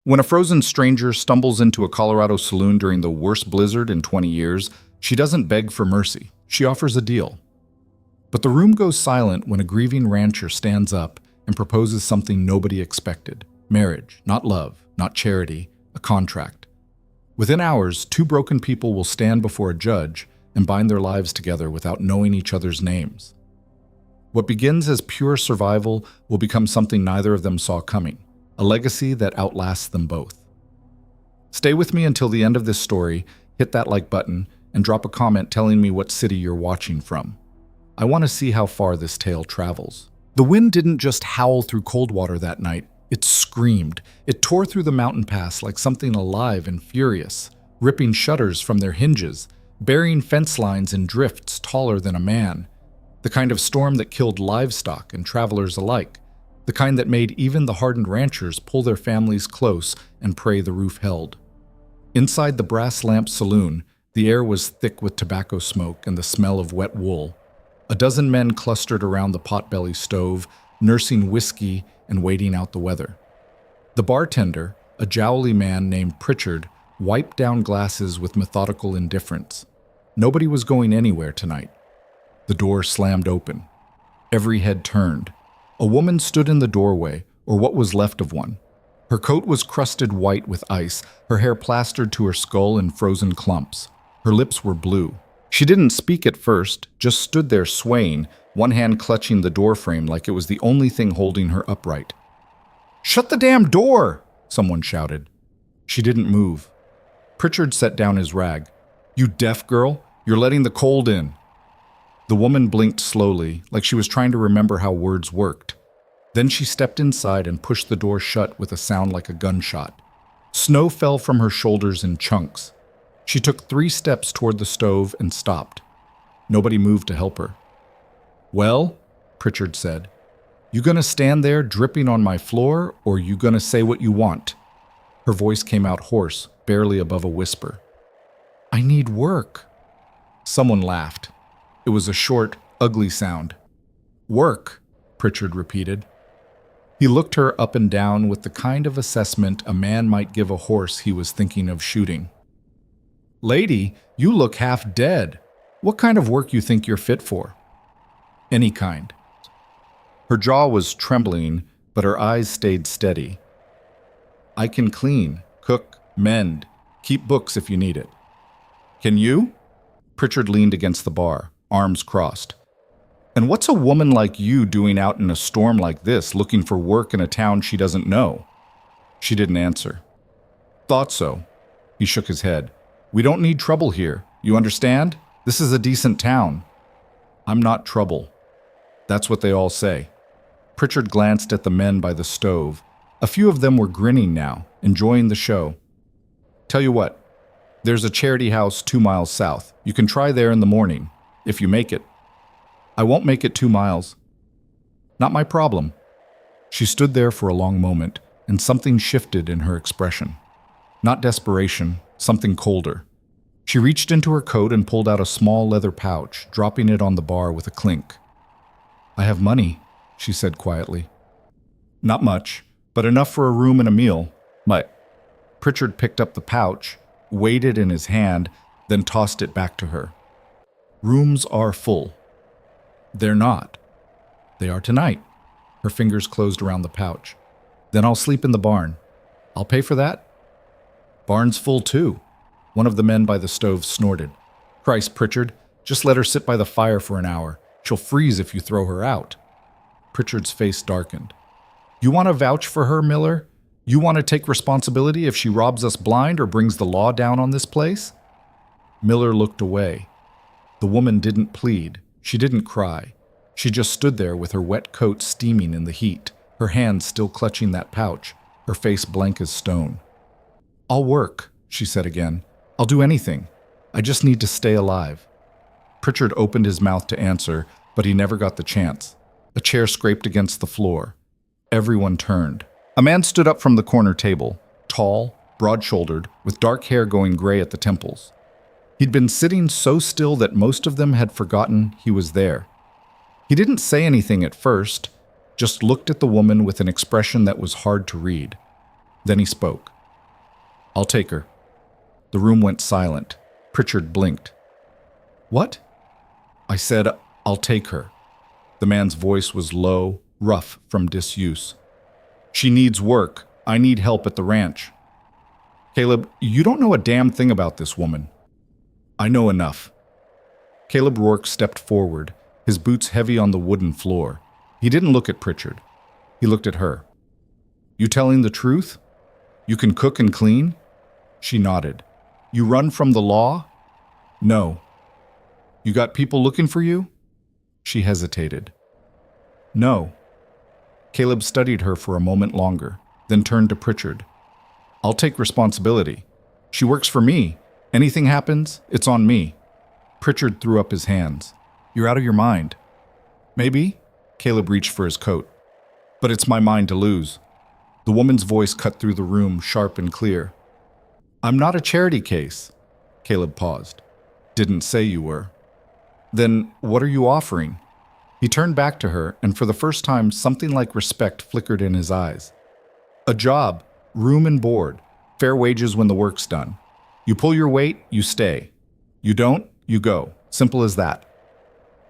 When a frozen stranger stumbles into a Colorado saloon during the worst blizzard in 20 years, she doesn't beg for mercy. She offers a deal. But the room goes silent when a grieving rancher stands up and proposes something nobody expected. Marriage, not love, not charity, a contract. Within hours, two broken people will stand before a judge and bind their lives together without knowing each other's names. What begins as pure survival will become something neither of them saw coming, a legacy that outlasts them both. Stay with me until the end of this story, hit that like button, and drop a comment telling me what city you're watching from. I want to see how far this tale travels. The wind didn't just howl through Coldwater that night, it screamed. It tore through the mountain pass like something alive and furious, ripping shutters from their hinges, burying fence lines in drifts taller than a man. The kind of storm that killed livestock and travelers alike. The kind that made even the hardened ranchers pull their families close and pray the roof held. Inside the Brass Lamp Saloon, the air was thick with tobacco smoke and the smell of wet wool. A dozen men clustered around the potbelly stove, nursing whiskey and waiting out the weather. The bartender, a jowly man named Pritchard, wiped down glasses with methodical indifference. Nobody was going anywhere tonight. The door slammed open. Every head turned. A woman stood in the doorway, or what was left of one. Her coat was crusted white with ice, her hair plastered to her skull in frozen clumps. Her lips were blue. She didn't speak at first, just stood there swaying, one hand clutching the doorframe like it was the only thing holding her upright. "Shut the damn door!" someone shouted. She didn't move. Pritchard set down his rag. "You deaf girl, you're letting the cold in." The woman blinked slowly, like she was trying to remember how words worked. Then she stepped inside and pushed the door shut with a sound like a gunshot. Snow fell from her shoulders in chunks. She took 3 steps toward the stove and stopped. Nobody moved to help her. "Well," Pritchard said, "you gonna stand there dripping on my floor, or you gonna say what you want?" Her voice came out hoarse, barely above a whisper. "I need work." Someone laughed. It was a short, ugly sound. "Work," Pritchard repeated. He looked her up and down with the kind of assessment a man might give a horse he was thinking of shooting. "Lady, you look half dead. What kind of work you think you're fit for?" "Any kind." Her jaw was trembling, but her eyes stayed steady. "I can clean, cook, mend, keep books if you need it." "Can you?" Pritchard leaned against the bar, arms crossed. "And what's a woman like you doing out in a storm like this, looking for work in a town she doesn't know?" She didn't answer. "Thought so." He shook his head. "We don't need trouble here. You understand? This is a decent town." "I'm not trouble." "That's what they all say." Pritchard glanced at the men by the stove. A few of them were grinning now, enjoying the show. "Tell you what, there's a charity house 2 miles south. You can try there in the morning, if you make it." "I won't make it 2 miles." "Not my problem." She stood there for a long moment, and something shifted in her expression. Not desperation, something colder. She reached into her coat and pulled out a small leather pouch, dropping it on the bar with a clink. "I have money," she said quietly. "Not much, but enough for a room and a meal. Pritchard picked up the pouch, weighed it in his hand, then tossed it back to her. "Rooms are full." "They're not." "They are tonight." Her fingers closed around the pouch. "Then I'll sleep in the barn." "I'll pay for that." "Barn's full too." One of the men by the stove snorted. "Christ, Pritchard, just let her sit by the fire for an hour. She'll freeze if you throw her out." Pritchard's face darkened. "You want to vouch for her, Miller? You want to take responsibility if she robs us blind or brings the law down on this place?" Miller looked away. The woman didn't plead. She didn't cry. She just stood there with her wet coat steaming in the heat, her hands still clutching that pouch, her face blank as stone. "I'll work," she said again. "I'll do anything. I just need to stay alive." Pritchard opened his mouth to answer, but he never got the chance. A chair scraped against the floor. Everyone turned. A man stood up from the corner table, tall, broad-shouldered, with dark hair going gray at the temples. He'd been sitting so still that most of them had forgotten he was there. He didn't say anything at first, just looked at the woman with an expression that was hard to read. Then he spoke. "I'll take her." The room went silent. Pritchard blinked. "What?" "I said, I'll take her." The man's voice was low, rough from disuse. "She needs work. I need help at the ranch." "Caleb, you don't know a damn thing about this woman." "I know enough." Caleb Rourke stepped forward, his boots heavy on the wooden floor. He didn't look at Pritchard. He looked at her. "You telling the truth? You can cook and clean?" She nodded. "You run from the law?" "No." "You got people looking for you?" She hesitated. "No." Caleb studied her for a moment longer, then turned to Pritchard. "I'll take responsibility. She works for me. Anything happens, it's on me." Pritchard threw up his hands. "You're out of your mind." "Maybe." Caleb reached for his coat. "But it's my mind to lose." The woman's voice cut through the room, sharp and clear. "I'm not a charity case." Caleb paused. "Didn't say you were." "Then what are you offering?" He turned back to her, and for the first time something like respect flickered in his eyes. "A job, room and board, fair wages when the work's done. You pull your weight, you stay. You don't, you go. Simple as that."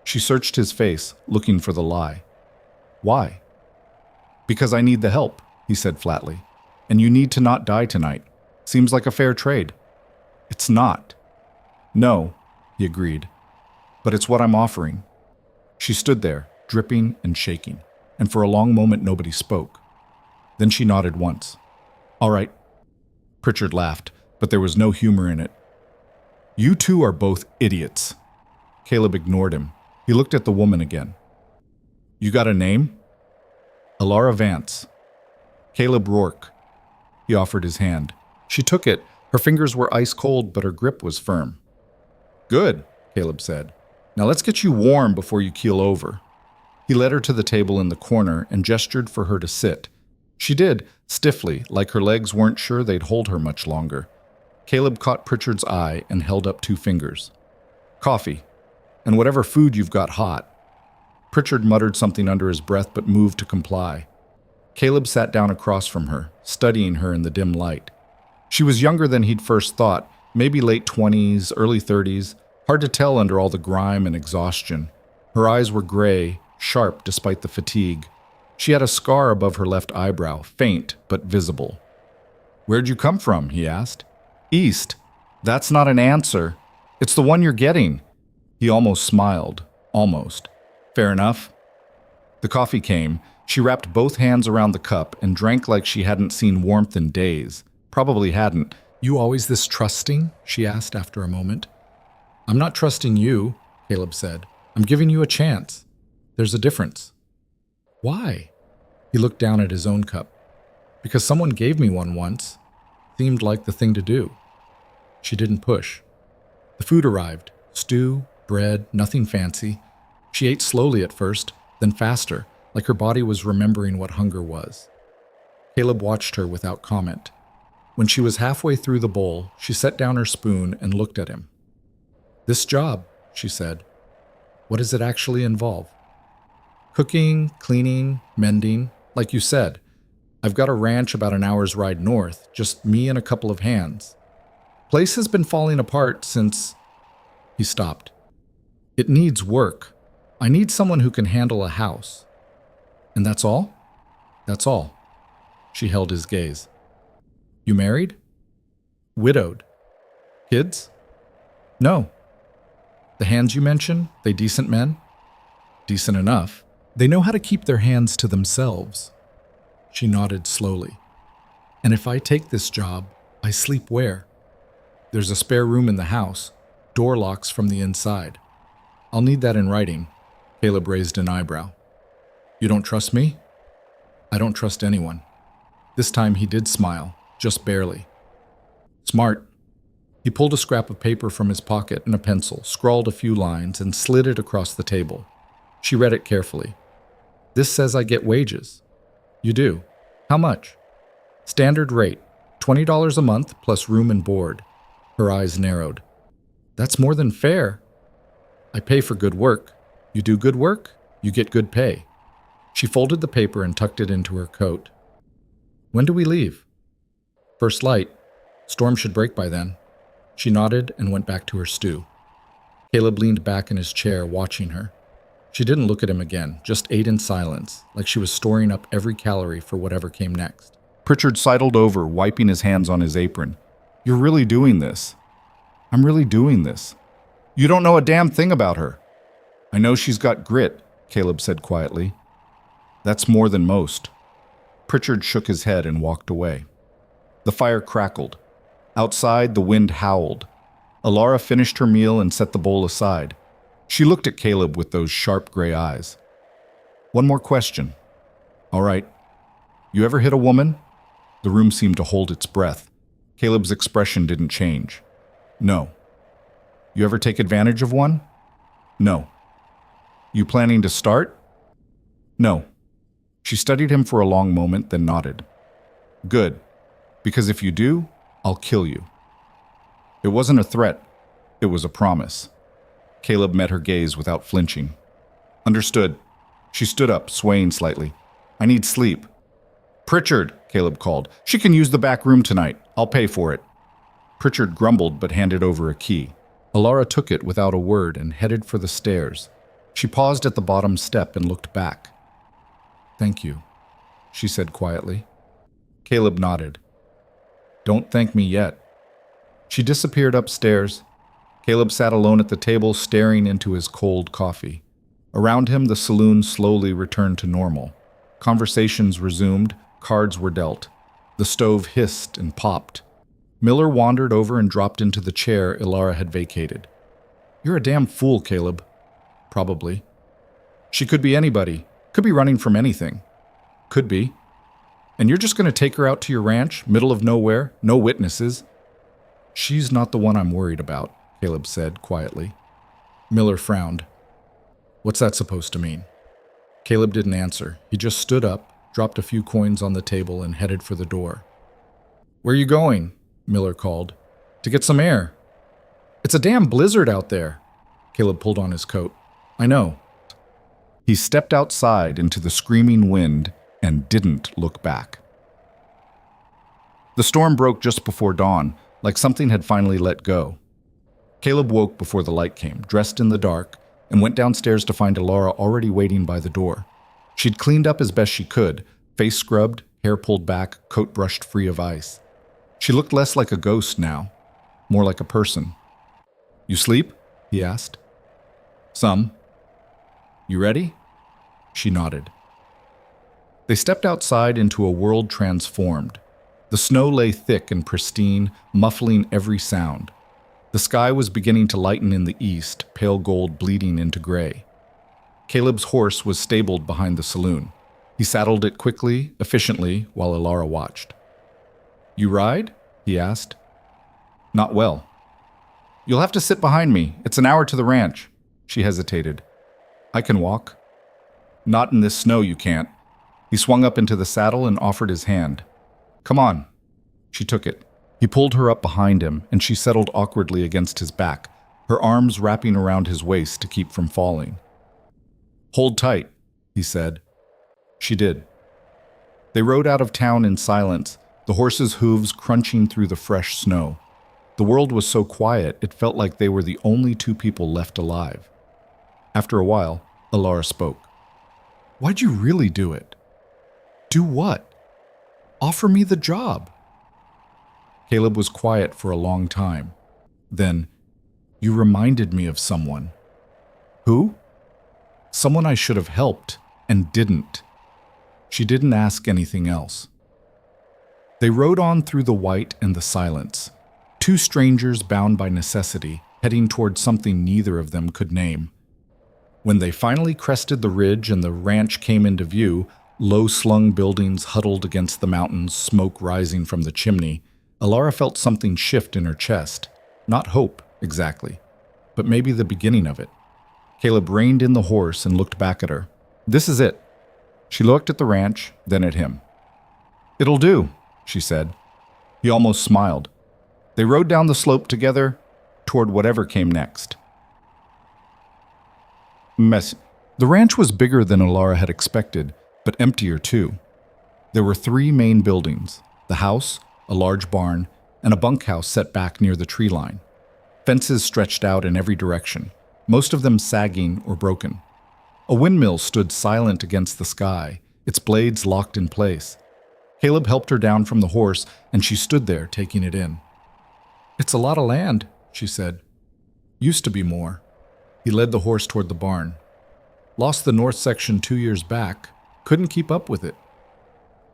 She searched his face, looking for the lie. "Why?" "Because I need the help," he said flatly. "And you need to not die tonight. Seems like a fair trade." "It's not." "No," he agreed. "But it's what I'm offering." She stood there, dripping and shaking, and for a long moment nobody spoke. Then she nodded once. "All right." Pritchard laughed, but there was no humor in it. "You two are both idiots." Caleb ignored him. He looked at the woman again. "You got a name?" "Alara Vance." "Caleb Rourke." He offered his hand. She took it. Her fingers were ice cold, but her grip was firm. "Good," Caleb said. "Now let's get you warm before you keel over." He led her to the table in the corner and gestured for her to sit. She did, stiffly, like her legs weren't sure they'd hold her much longer. Caleb caught Pritchard's eye and held up 2 fingers. "Coffee, and whatever food you've got hot." Pritchard muttered something under his breath but moved to comply. Caleb sat down across from her, studying her in the dim light. She was younger than he'd first thought, maybe late 20s, early 30s, hard to tell under all the grime and exhaustion. Her eyes were gray, sharp despite the fatigue. She had a scar above her left eyebrow, faint but visible. "Where'd you come from?" he asked. "East." "That's not an answer. It's the one you're getting." He almost smiled. Almost. "Fair enough." The coffee came. She wrapped both hands around the cup and drank like she hadn't seen warmth in days. Probably hadn't. "You always this trusting?" she asked after a moment. "I'm not trusting you," Caleb said. "I'm giving you a chance. There's a difference." "Why?" He looked down at his own cup. "Because someone gave me one once. Seemed like the thing to do." She didn't push. The food arrived. Stew, bread, nothing fancy. She ate slowly at first, then faster, like her body was remembering what hunger was. Caleb watched her without comment. When she was halfway through the bowl, she set down her spoon and looked at him. "This job," she said. "What does it actually involve?" "Cooking, cleaning, mending, like you said. I've got a ranch about an hour's ride north, just me and a couple of hands. Place has been falling apart since..." He stopped. "It needs work. I need someone who can handle a house." "And that's all?" "That's all." She held his gaze. "You married?" "Widowed." "Kids?" "No." "The hands you mention, they decent men?" "Decent enough. They know how to keep their hands to themselves." She nodded slowly. "And if I take this job, I sleep where?" "There's a spare room in the house. Door locks from the inside." "I'll need that in writing." Caleb raised an eyebrow. "You don't trust me?" "I don't trust anyone." This time he did smile, just barely. "Smart." He pulled a scrap of paper from his pocket and a pencil, scrawled a few lines, and slid it across the table. She read it carefully. "This says I get wages." "You do? How much?" "Standard rate, $20 a month plus room and board." Her eyes narrowed. "That's more than fair." "I pay for good work. You do good work, you get good pay." She folded the paper and tucked it into her coat. "When do we leave?" First light. Storm should break by then. She nodded and went back to her stew. Caleb leaned back in his chair, watching her. She didn't look at him again, just ate in silence, like she was storing up every calorie for whatever came next. Pritchard sidled over, wiping his hands on his apron. You're really doing this. I'm really doing this. You don't know a damn thing about her. I know she's got grit, Caleb said quietly. That's more than most. Pritchard shook his head and walked away. The fire crackled. Outside, the wind howled. Alara finished her meal and set the bowl aside. She looked at Caleb with those sharp gray eyes. One more question. All right. You ever hit a woman? The room seemed to hold its breath. Caleb's expression didn't change. No. You ever take advantage of one? No. You planning to start? No. She studied him for a long moment, then nodded. Good. Because if you do, I'll kill you. It wasn't a threat. It was a promise. Caleb met her gaze without flinching. Understood. She stood up, swaying slightly. I need sleep. Pritchard, Caleb called. She can use the back room tonight. I'll pay for it. Pritchard grumbled but handed over a key. Alara took it without a word and headed for the stairs. She paused at the bottom step and looked back. Thank you, she said quietly. Caleb nodded. Don't thank me yet. She disappeared upstairs. Caleb sat alone at the table, staring into his cold coffee. Around him, the saloon slowly returned to normal. Conversations resumed, cards were dealt. The stove hissed and popped. Miller wandered over and dropped into the chair Alara had vacated. You're a damn fool, Caleb. Probably. She could be anybody. Could be running from anything. Could be. And you're just going to take her out to your ranch, middle of nowhere, no witnesses? She's not the one I'm worried about, Caleb said quietly. Miller frowned. What's that supposed to mean? Caleb didn't answer. He just stood up, dropped a few coins on the table, and headed for the door. Where are you going? Miller called. To get some air. It's a damn blizzard out there. Caleb pulled on his coat. I know. He stepped outside into the screaming wind and didn't look back. The storm broke just before dawn, like something had finally let go. Caleb woke before the light came, dressed in the dark, and went downstairs to find Alara already waiting by the door. She'd cleaned up as best she could, face scrubbed, hair pulled back, coat brushed free of ice. She looked less like a ghost now, more like a person. You sleep? He asked. Some. You ready? She nodded. They stepped outside into a world transformed. The snow lay thick and pristine, muffling every sound. The sky was beginning to lighten in the east, pale gold bleeding into gray. Caleb's horse was stabled behind the saloon. He saddled it quickly, efficiently, while Alara watched. You ride? He asked. Not well. You'll have to sit behind me. It's an hour to the ranch. She hesitated. I can walk. Not in this snow, you can't. He swung up into the saddle and offered his hand. Come on. She took it. He pulled her up behind him, and she settled awkwardly against his back, her arms wrapping around his waist to keep from falling. Hold tight, he said. She did. They rode out of town in silence, the horses' hooves crunching through the fresh snow. The world was so quiet, it felt like they were the only two people left alive. After a while, Alara spoke. Why'd you really do it? Do what? Offer me the job. Caleb was quiet for a long time. Then, you reminded me of someone. Who? Someone I should have helped and didn't. She didn't ask anything else. They rode on through the white and the silence, two strangers bound by necessity, heading toward something neither of them could name. When they finally crested the ridge and the ranch came into view, low-slung buildings huddled against the mountains, smoke rising from the chimney, Alara felt something shift in her chest. Not hope, exactly, but maybe the beginning of it. Caleb reined in the horse and looked back at her. This is it. She looked at the ranch, then at him. It'll do, she said. He almost smiled. They rode down the slope together, toward whatever came next. The ranch was bigger than Alara had expected, but emptier too. There were three main buildings: the house, a large barn, and a bunkhouse set back near the tree line. Fences stretched out in every direction, most of them sagging or broken. A windmill stood silent against the sky, its blades locked in place. Caleb helped her down from the horse, and she stood there taking it in. "It's a lot of land," she said. "Used to be more." He led the horse toward the barn. "Lost the north section 2 years back. Couldn't keep up with it."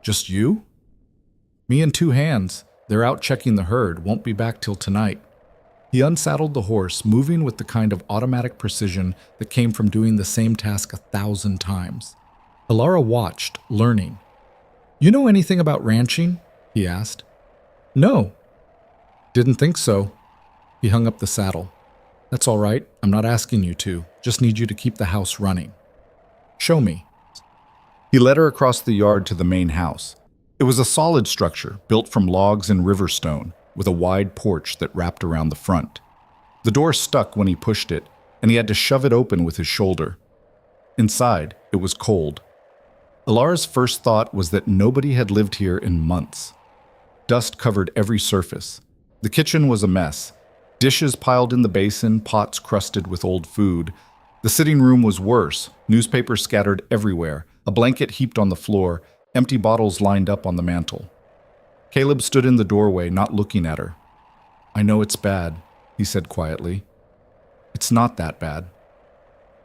"Just you?" "Me and 2 hands. They're out checking the herd, won't be back till tonight." He unsaddled the horse, moving with the kind of automatic precision that came from doing the same task 1,000 times. Alara watched, learning. "You know anything about ranching?" he asked. "No." "Didn't think so." He hung up the saddle. "That's all right. I'm not asking you to. Just need you to keep the house running." "Show me." He led her across the yard to the main house. It was a solid structure built from logs and river stone, with a wide porch that wrapped around the front. The door stuck when he pushed it, and he had to shove it open with his shoulder. Inside, it was cold. Alara's first thought was that nobody had lived here in months. Dust covered every surface. The kitchen was a mess. Dishes piled in the basin, pots crusted with old food. The sitting room was worse, newspapers scattered everywhere, a blanket heaped on the floor, empty bottles lined up on the mantel. Caleb stood in the doorway, not looking at her. "I know it's bad," he said quietly. "It's not that bad."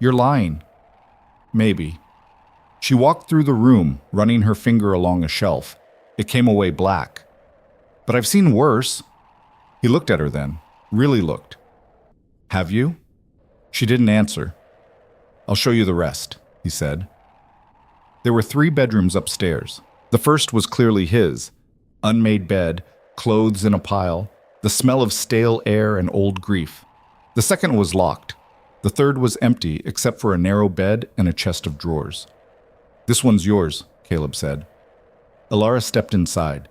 "You're lying." "Maybe." She walked through the room, running her finger along a shelf. It came away black. "But I've seen worse." He looked at her then, really looked. "Have you?" She didn't answer. "I'll show you the rest," he said. There were 3 bedrooms upstairs. The first was clearly his. Unmade bed, clothes in a pile, the smell of stale air and old grief. The second was locked. The third was empty except for a narrow bed and a chest of drawers. "This one's yours," Caleb said. Alara stepped inside.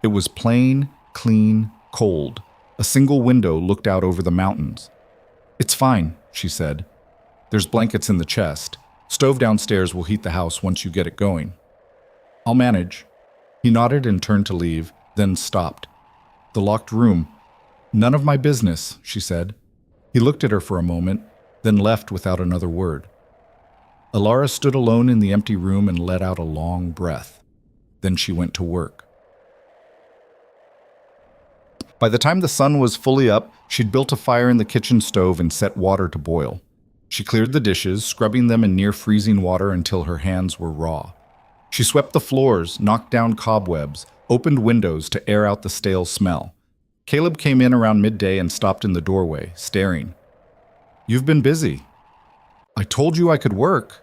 It was plain, clean, cold. A single window looked out over the mountains. "It's fine," she said. "There's blankets in the chest. Stove downstairs will heat the house once you get it going." "I'll manage." He nodded and turned to leave, then stopped. "The locked room." "None of my business," she said. He looked at her for a moment, then left without another word. Alara stood alone in the empty room and let out a long breath. Then she went to work. By the time the sun was fully up, she'd built a fire in the kitchen stove and set water to boil. She cleared the dishes, scrubbing them in near-freezing water until her hands were raw. She swept the floors, knocked down cobwebs, opened windows to air out the stale smell. Caleb came in around midday and stopped in the doorway, staring. "You've been busy." "I told you I could work."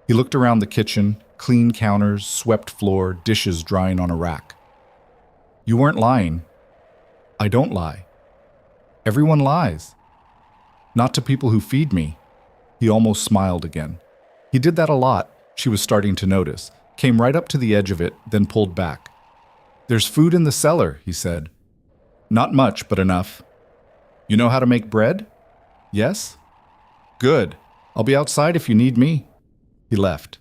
He looked around the kitchen, clean counters, swept floor, dishes drying on a rack. "You weren't lying." "I don't lie." "Everyone lies." "Not to people who feed me." He almost smiled again. He did that a lot, she was starting to notice. Came right up to the edge of it, then pulled back. "There's food in the cellar," he said. "Not much, but enough." "You know how to make bread?" "Yes." "Good. I'll be outside if you need me." He left.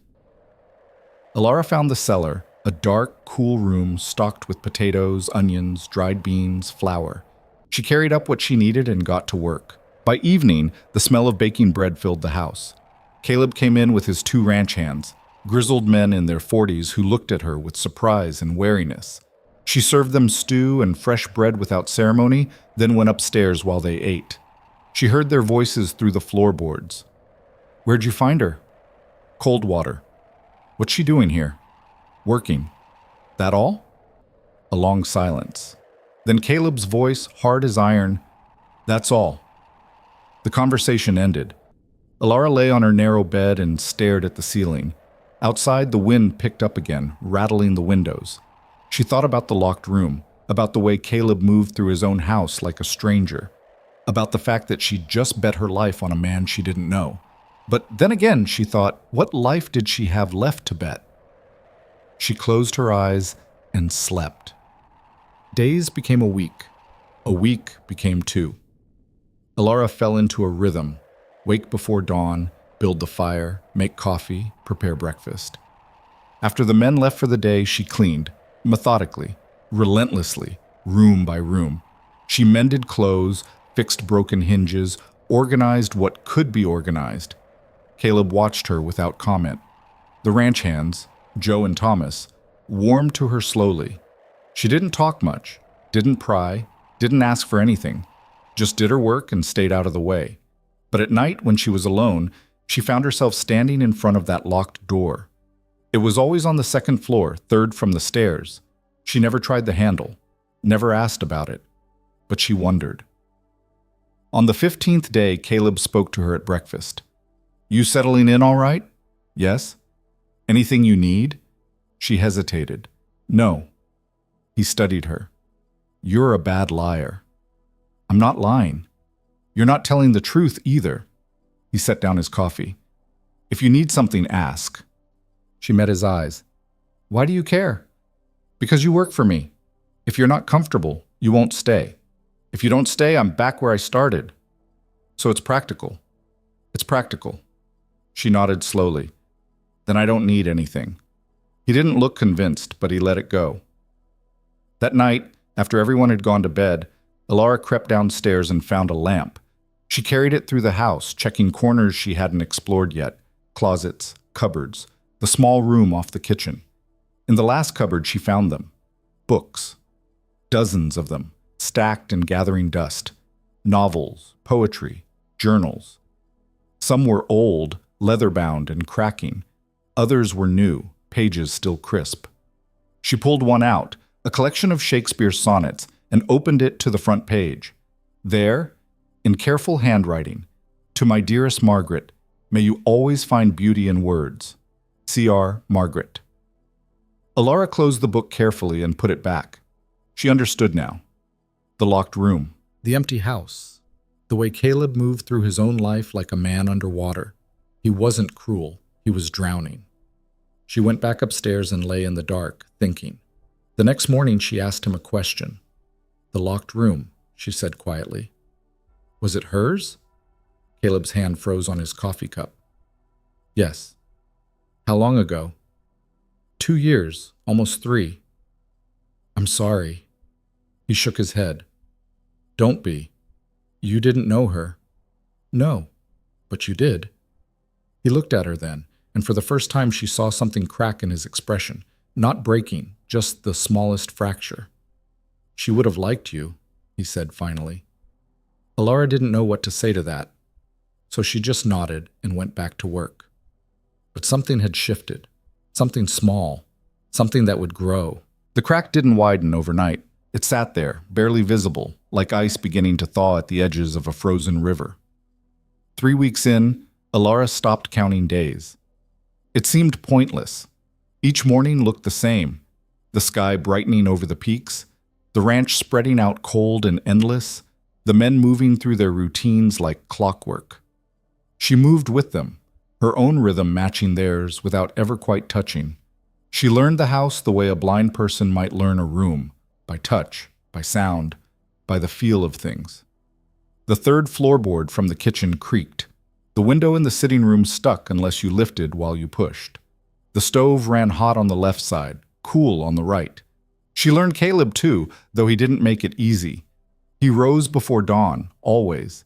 Alara found the cellar, a dark, cool room stocked with potatoes, onions, dried beans, flour. She carried up what she needed and got to work. By evening, the smell of baking bread filled the house. Caleb came in with his 2 ranch hands, grizzled men in their 40s who looked at her with surprise and wariness. She served them stew and fresh bread without ceremony, then went upstairs while they ate. She heard their voices through the floorboards. "Where'd you find her?" "Coldwater." "What's she doing here?" "Working." "That all?" A long silence. Then Caleb's voice, hard as iron, "That's all." The conversation ended. Alara lay on her narrow bed and stared at the ceiling. Outside, the wind picked up again, rattling the windows. She thought about the locked room, about the way Caleb moved through his own house like a stranger, about the fact that she'd just bet her life on a man she didn't know. But then again, she thought, what life did she have left to bet? She closed her eyes and slept. Days became a week became 2. Alara fell into a rhythm. Wake before dawn, build the fire, make coffee, prepare breakfast. After the men left for the day, she cleaned, methodically, relentlessly, room by room. She mended clothes, fixed broken hinges, organized what could be organized. Caleb watched her without comment. The ranch hands, Joe and Thomas, warmed to her slowly. She didn't talk much, didn't pry, didn't ask for anything, just did her work and stayed out of the way. But at night, when she was alone, she found herself standing in front of that locked door. It was always on the second floor, third from the stairs. She never tried the handle, never asked about it, but she wondered. On the 15th day, Caleb spoke to her at breakfast. "You settling in all right?" "Yes." "Anything you need?" She hesitated. "No." He studied her. "You're a bad liar." "I'm not lying." "You're not telling the truth either." He set down his coffee. "If you need something, ask." She met his eyes. "Why do you care?" "Because you work for me. If you're not comfortable, you won't stay. If you don't stay, I'm back where I started. So it's practical." "It's practical." She nodded slowly. "Then I don't need anything." He didn't look convinced, but he let it go. That night, after everyone had gone to bed, Alara crept downstairs and found a lamp. She carried it through the house, checking corners she hadn't explored yet, closets, cupboards, the small room off the kitchen. In the last cupboard, she found them. Books. Dozens of them, stacked and gathering dust. Novels, poetry, journals. Some were old, leather-bound and cracking. Others were new, pages still crisp. She pulled one out, a collection of Shakespeare's sonnets, and opened it to the front page. There, in careful handwriting, "To my dearest Margaret, may you always find beauty in words. C.R. Margaret." Alara closed the book carefully and put it back. She understood now. The locked room. The empty house. The way Caleb moved through his own life like a man underwater. He wasn't cruel. He was drowning. She went back upstairs and lay in the dark, thinking. The next morning she asked him a question. "The locked room," she said quietly. "Was it hers?" Caleb's hand froze on his coffee cup. "Yes." "How long ago?" 2 years, almost 3. "I'm sorry." He shook his head. "Don't be. You didn't know her." "No, but you did." He looked at her then, and for the first time she saw something crack in his expression, not breaking, just the smallest fracture. "She would have liked you," he said finally. Alara didn't know what to say to that, so she just nodded and went back to work. But something had shifted, something small, something that would grow. The crack didn't widen overnight. It sat there, barely visible, like ice beginning to thaw at the edges of a frozen river. 3 weeks in, Alara stopped counting days. It seemed pointless. Each morning looked the same, the sky brightening over the peaks, the ranch spreading out cold and endless, the men moving through their routines like clockwork. She moved with them, her own rhythm matching theirs without ever quite touching. She learned the house the way a blind person might learn a room, by touch, by sound, by the feel of things. The third floorboard from the kitchen creaked. The window in the sitting room stuck unless you lifted while you pushed. The stove ran hot on the left side, cool on the right. She learned Caleb too, though he didn't make it easy. He rose before dawn, always.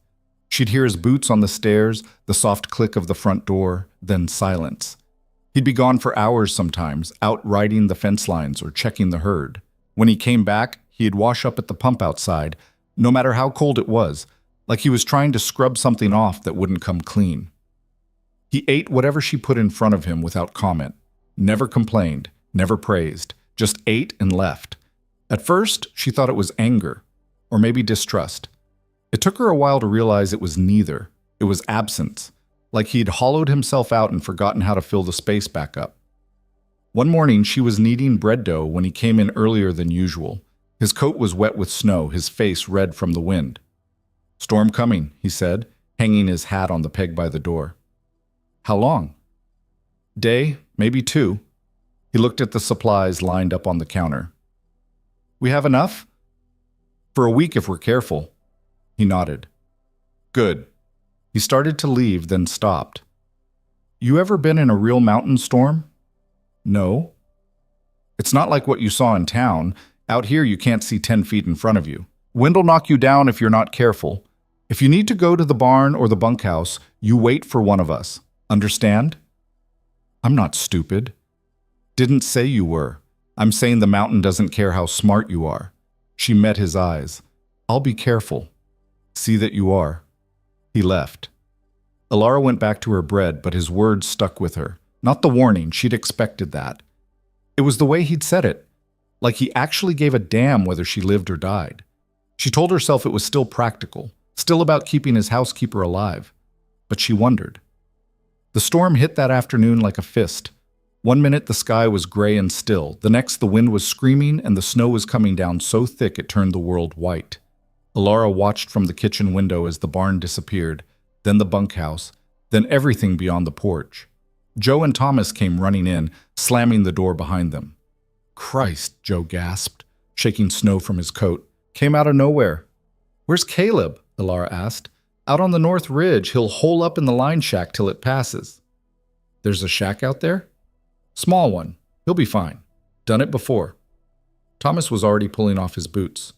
She'd hear his boots on the stairs, the soft click of the front door, then silence. He'd be gone for hours sometimes, out riding the fence lines or checking the herd. When he came back, he'd wash up at the pump outside, no matter how cold it was, like he was trying to scrub something off that wouldn't come clean. He ate whatever she put in front of him without comment, never complained, never praised, just ate and left. At first, she thought it was anger, or maybe distrust. It took her a while to realize it was neither. It was absence, like he'd hollowed himself out and forgotten how to fill the space back up. One morning, she was kneading bread dough when he came in earlier than usual. His coat was wet with snow, his face red from the wind. "Storm coming," he said, hanging his hat on the peg by the door. "How long?" "Day, maybe 2. He looked at the supplies lined up on the counter. "We have enough?" "For a week if we're careful." He nodded. "Good." He started to leave, then stopped. "You ever been in a real mountain storm?" "No." "It's not like what you saw in town. Out here, you can't see 10 feet in front of you. Wind'll knock you down if you're not careful. If you need to go to the barn or the bunkhouse, you wait for one of us. Understand? I'm not stupid. Didn't say you were. I'm saying the mountain doesn't care how smart you are. She met his eyes. I'll be careful. See that you are. He left. Alara went back to her bread, but his words stuck with her. Not the warning, she'd expected that. It was the way he'd said it, like he actually gave a damn whether she lived or died. She told herself it was still practical, still about keeping his housekeeper alive. But she wondered. The storm hit that afternoon like a fist. One minute the sky was gray and still, the next the wind was screaming and the snow was coming down so thick it turned the world white. Alara watched from the kitchen window as the barn disappeared, then the bunkhouse, then everything beyond the porch. Joe and Thomas came running in, slamming the door behind them. Christ, Joe gasped, shaking snow from his coat. Came out of nowhere. Where's Caleb? Alara asked. Out on the north ridge. He'll hole up in the line shack till it passes. There's a shack out there? Small one. He'll be fine. Done it before. Thomas was already pulling off his boots.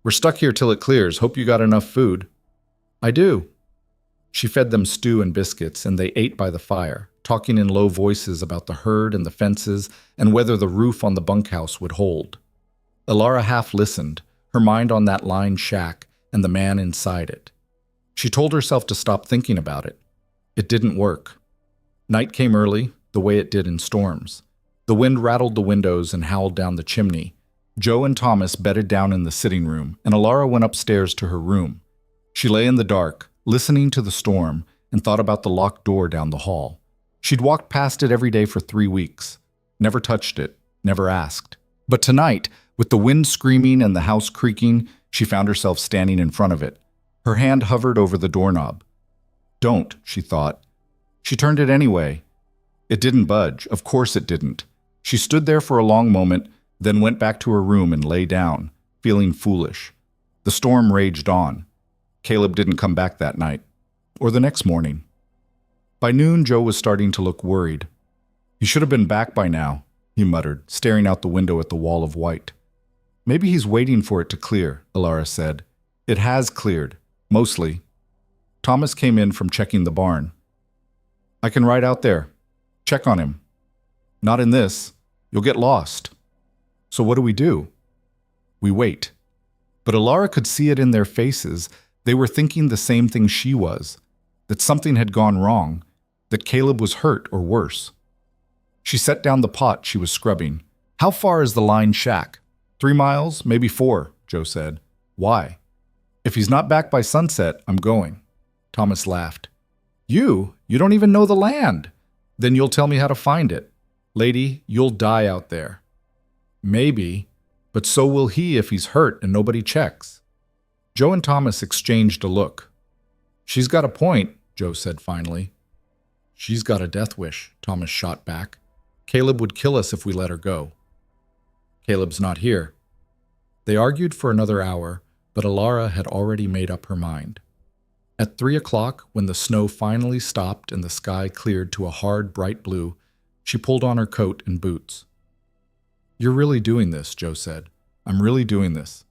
We're stuck here till it clears. Hope you got enough food. I do. She fed them stew and biscuits, and they ate by the fire, talking in low voices about the herd and the fences and whether the roof on the bunkhouse would hold. Alara half listened, her mind on that lined shack and the man inside it. She told herself to stop thinking about it. It didn't work. Night came early, the way it did in storms. The wind rattled the windows and howled down the chimney. Joe and Thomas bedded down in the sitting room, and Alara went upstairs to her room. She lay in the dark, listening to the storm, and thought about the locked door down the hall. She'd walked past it every day for 3 weeks. Never touched it, never asked. But tonight, with the wind screaming and the house creaking, she found herself standing in front of it. Her hand hovered over the doorknob. Don't, she thought. She turned it anyway. It didn't budge. Of course it didn't. She stood there for a long moment, then went back to her room and lay down, feeling foolish. The storm raged on. Caleb didn't come back that night, or the next morning. By noon, Joe was starting to look worried. He should have been back by now, he muttered, staring out the window at the wall of white. Maybe he's waiting for it to clear, Alara said. It has cleared, mostly. Thomas came in from checking the barn. I can ride out there. Check on him. Not in this. You'll get lost. So what do? We wait. But Alara could see it in their faces. They were thinking the same thing she was, that something had gone wrong, that Caleb was hurt or worse. She set down the pot she was scrubbing. How far is the line shack? 3 miles, maybe 4, Joe said. Why? If he's not back by sunset, I'm going. Thomas laughed. You don't even know the land. Then you'll tell me how to find it. Lady, you'll die out there. Maybe, but so will he if he's hurt and nobody checks. Joe and Thomas exchanged a look. She's got a point, Joe said finally. She's got a death wish, Thomas shot back. Caleb would kill us if we let her go. Caleb's not here. They argued for another hour, but Alara had already made up her mind. At 3 o'clock, when the snow finally stopped and the sky cleared to a hard, bright blue, she pulled on her coat and boots. You're really doing this, Joe said. I'm really doing this.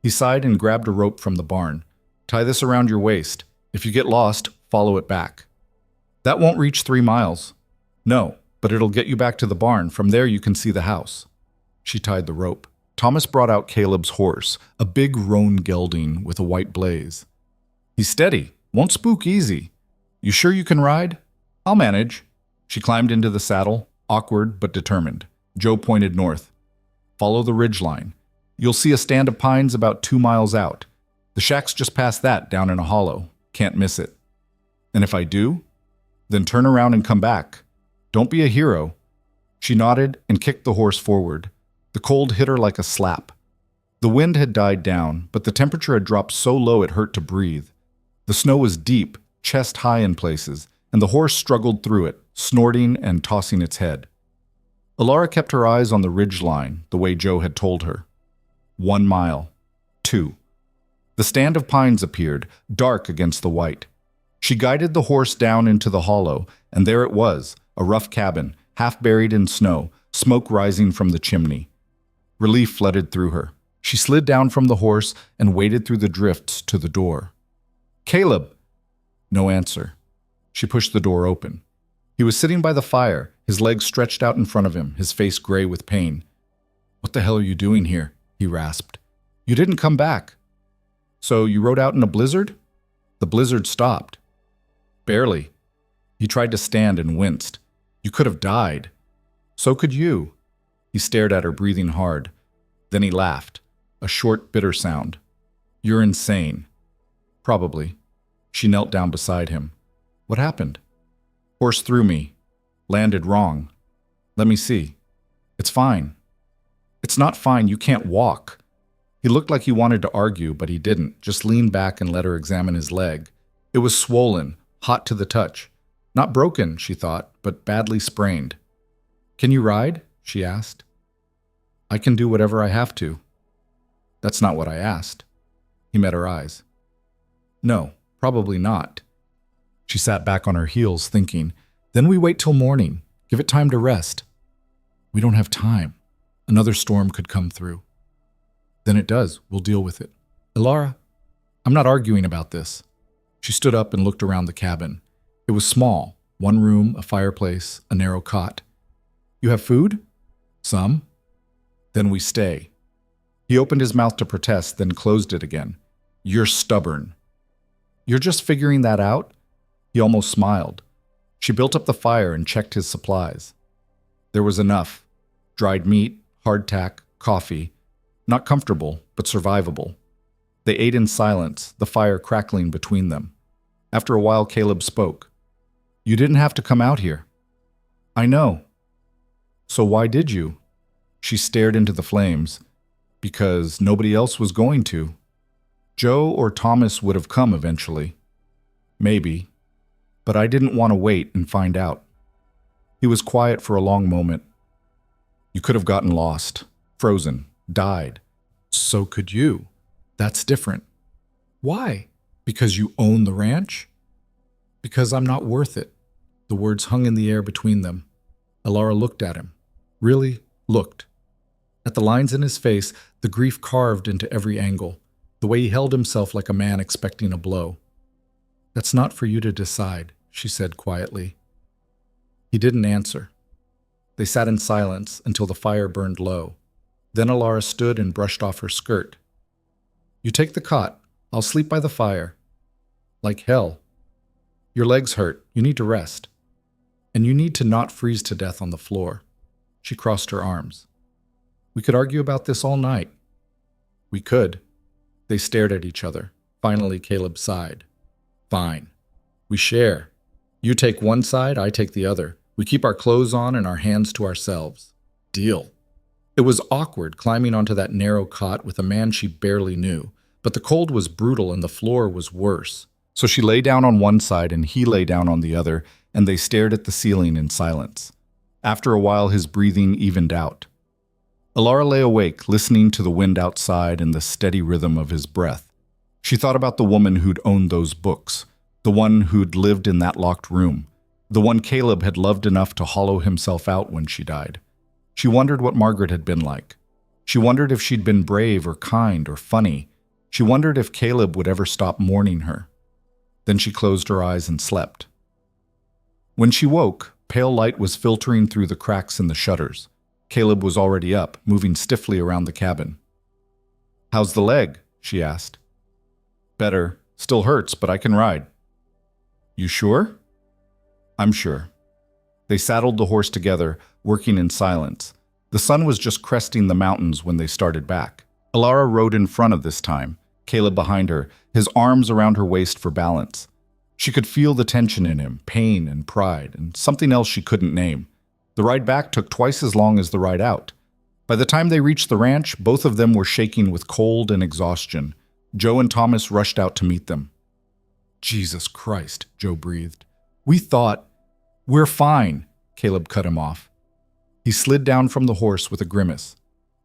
He sighed and grabbed a rope from the barn. Tie this around your waist. If you get lost, follow it back. That won't reach 3 miles. No, but it'll get you back to the barn. From there you can see the house. She tied the rope. Thomas brought out Caleb's horse, a big roan gelding with a white blaze. He's steady. Won't spook easy. You sure you can ride? I'll manage. She climbed into the saddle, awkward but determined. Joe pointed north. Follow the ridge line. You'll see a stand of pines about 2 miles out. The shack's just past that, down in a hollow. Can't miss it. And if I do? Then turn around and come back. Don't be a hero. She nodded and kicked the horse forward. The cold hit her like a slap. The wind had died down, but the temperature had dropped so low it hurt to breathe. The snow was deep, chest high in places, and the horse struggled through it, snorting and tossing its head. Alara kept her eyes on the ridge line, the way Joe had told her. 1 mile. 2. The stand of pines appeared, dark against the white. She guided the horse down into the hollow, and there it was, a rough cabin, half buried in snow, smoke rising from the chimney. Relief flooded through her. She slid down from the horse and waded through the drifts to the door. "Caleb!" No answer. She pushed the door open. He was sitting by the fire, his legs stretched out in front of him, his face gray with pain. "What the hell are you doing here?" he rasped. "You didn't come back." "So you rode out in a blizzard?" "The blizzard stopped." "Barely." He tried to stand and winced. "You could have died." "So could you." He stared at her, breathing hard. Then he laughed, a short, bitter sound. "You're insane." "Probably." She knelt down beside him. "What happened?" "Horse threw me. Landed wrong." "Let me see." "It's fine." "It's not fine. You can't walk." He looked like he wanted to argue, but he didn't, just leaned back and let her examine his leg. It was swollen, hot to the touch. Not broken, she thought, but badly sprained. "Can you ride?" she asked. "I can do whatever I have to." "That's not what I asked." He met her eyes. "No, probably not." She sat back on her heels, thinking, "Then we wait till morning. Give it time to rest." "We don't have time. Another storm could come through." "Then it does. We'll deal with it." "Elara, I'm not arguing about this." She stood up and looked around the cabin. It was small, one room, a fireplace, a narrow cot. "You have food?" "Some." "Then we stay." He opened his mouth to protest, then closed it again. "You're stubborn." "You're just figuring that out?" He almost smiled. She built up the fire and checked his supplies. There was enough. Dried meat, hardtack, coffee. Not comfortable, but survivable. They ate in silence, the fire crackling between them. After a while, Caleb spoke. "You didn't have to come out here." "I know." "So why did you?" She stared into the flames. "Because nobody else was going to. Joe or Thomas would have come eventually." "Maybe. But I didn't want to wait and find out." He was quiet for a long moment. "You could have gotten lost, frozen, died." "So could you. That's different." "Why? Because you own the ranch?" "Because I'm not worth it." The words hung in the air between them. Elara looked at him. Really looked. At the lines in his face, the grief carved into every angle, the way he held himself like a man expecting a blow. "That's not for you to decide," she said quietly. He didn't answer. They sat in silence until the fire burned low. Then Elara stood and brushed off her skirt. "You take the cot. I'll sleep by the fire." "Like hell." "Your legs hurt. You need to rest. And you need to not freeze to death on the floor." She crossed her arms. "We could argue about this all night." "We could." They stared at each other. Finally, Caleb sighed. "Fine. We share. You take one side, I take the other. We keep our clothes on and our hands to ourselves. Deal." It was awkward climbing onto that narrow cot with a man she barely knew, but the cold was brutal and the floor was worse. So she lay down on one side and he lay down on the other, and they stared at the ceiling in silence. After a while, his breathing evened out. Elara lay awake, listening to the wind outside and the steady rhythm of his breath. She thought about the woman who'd owned those books, the one who'd lived in that locked room, the one Caleb had loved enough to hollow himself out when she died. She wondered what Margaret had been like. She wondered if she'd been brave or kind or funny. She wondered if Caleb would ever stop mourning her. Then she closed her eyes and slept. When she woke, pale light was filtering through the cracks in the shutters. Caleb was already up, moving stiffly around the cabin. "How's the leg?" she asked. "Better. Still hurts, but I can ride." "You sure?" "I'm sure." They saddled the horse together, working in silence. The sun was just cresting the mountains when they started back. Elara rode in front of this time, Caleb behind her, his arms around her waist for balance. She could feel the tension in him, pain and pride, and something else she couldn't name. The ride back took twice as long as the ride out. By the time they reached the ranch, both of them were shaking with cold and exhaustion. Joe and Thomas rushed out to meet them. "Jesus Christ," Joe breathed. "We thought—" "We're fine," Caleb cut him off. He slid down from the horse with a grimace.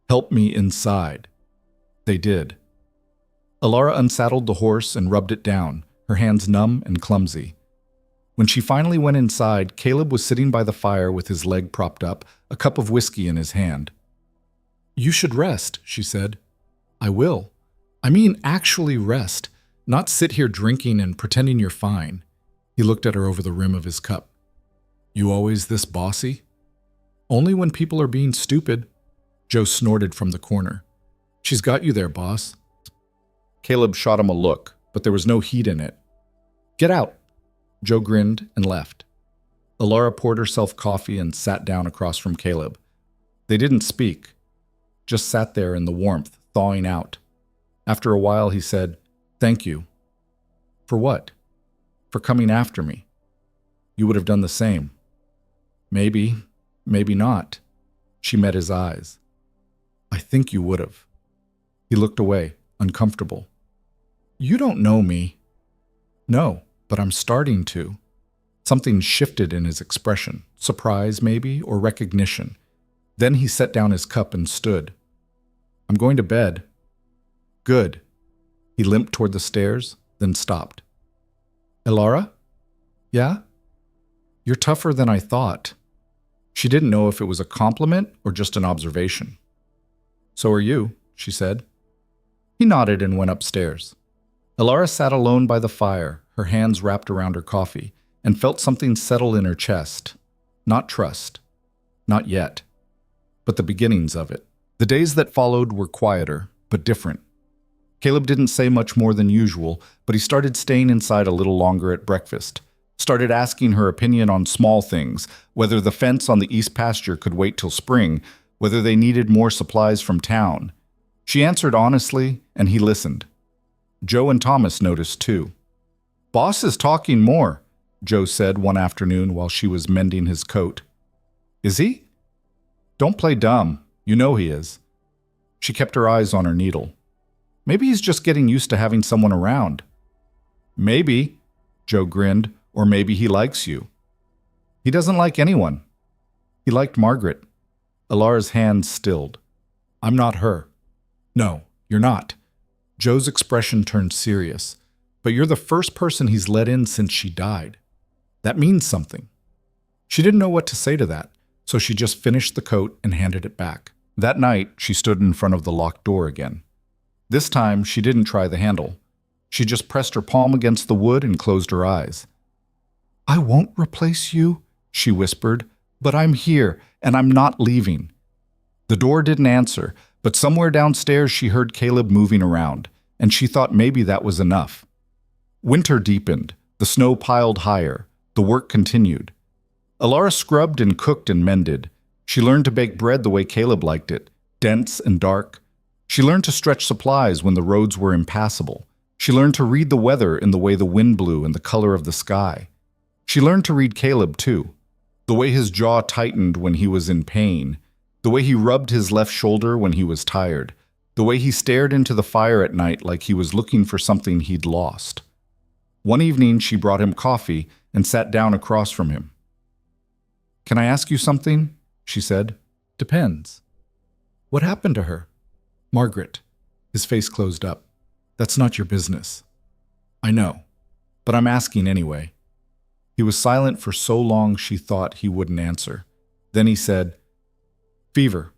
"Help me inside." They did. Elara unsaddled the horse and rubbed it down, her hands numb and clumsy. When she finally went inside, Caleb was sitting by the fire with his leg propped up, a cup of whiskey in his hand. You should rest, she said. I will. I mean actually rest, not sit here drinking and pretending you're fine. He looked at her over the rim of his cup. You always this bossy? Only when people are being stupid. Joe snorted from the corner. She's got you there, boss. Caleb shot him a look, but there was no heat in it. Get out. Joe grinned and left. Alara poured herself coffee and sat down across from Caleb. They didn't speak, just sat there in the warmth, thawing out. After a while, he said, Thank you. For what? For coming after me. You would have done the same. Maybe, maybe not. She met his eyes. I think you would have. He looked away, uncomfortable. You don't know me. No, but I'm starting to. Something shifted in his expression, surprise maybe, or recognition. Then he set down his cup and stood. I'm going to bed. Good. He limped toward the stairs, then stopped. Alara? Yeah? You're tougher than I thought. She didn't know if it was a compliment or just an observation. So are you, she said. He nodded and went upstairs. Alara sat alone by the fire, her hands wrapped around her coffee, and felt something settle in her chest. Not trust. Not yet. But the beginnings of it. The days that followed were quieter, but different. Caleb didn't say much more than usual, but he started staying inside a little longer at breakfast. Started asking her opinion on small things, whether the fence on the east pasture could wait till spring, whether they needed more supplies from town. She answered honestly, and he listened. Joe and Thomas noticed too. Boss is talking more, Joe said one afternoon while she was mending his coat. Is he? Don't play dumb. You know he is. She kept her eyes on her needle. Maybe he's just getting used to having someone around. Maybe, Joe grinned, or maybe he likes you. He doesn't like anyone. He liked Margaret. Alara's hands stilled. I'm not her. No, you're not. Joe's expression turned serious. But you're the first person he's let in since she died. That means something. She didn't know what to say to that, so she just finished the coat and handed it back. That night, she stood in front of the locked door again. This time, she didn't try the handle. She just pressed her palm against the wood and closed her eyes. I won't replace you, she whispered, but I'm here, and I'm not leaving. The door didn't answer, but somewhere downstairs she heard Caleb moving around, and she thought maybe that was enough. Winter deepened, the snow piled higher, the work continued. Alara scrubbed and cooked and mended. She learned to bake bread the way Caleb liked it, dense and dark. She learned to stretch supplies when the roads were impassable. She learned to read the weather in the way the wind blew and the color of the sky. She learned to read Caleb, too. The way his jaw tightened when he was in pain. The way he rubbed his left shoulder when he was tired. The way he stared into the fire at night like he was looking for something he'd lost. One evening, she brought him coffee and sat down across from him. Can I ask you something? She said. Depends. What happened to her? Margaret. His face closed up. That's not your business. I know, but I'm asking anyway. He was silent for so long she thought he wouldn't answer. Then he said, Fever.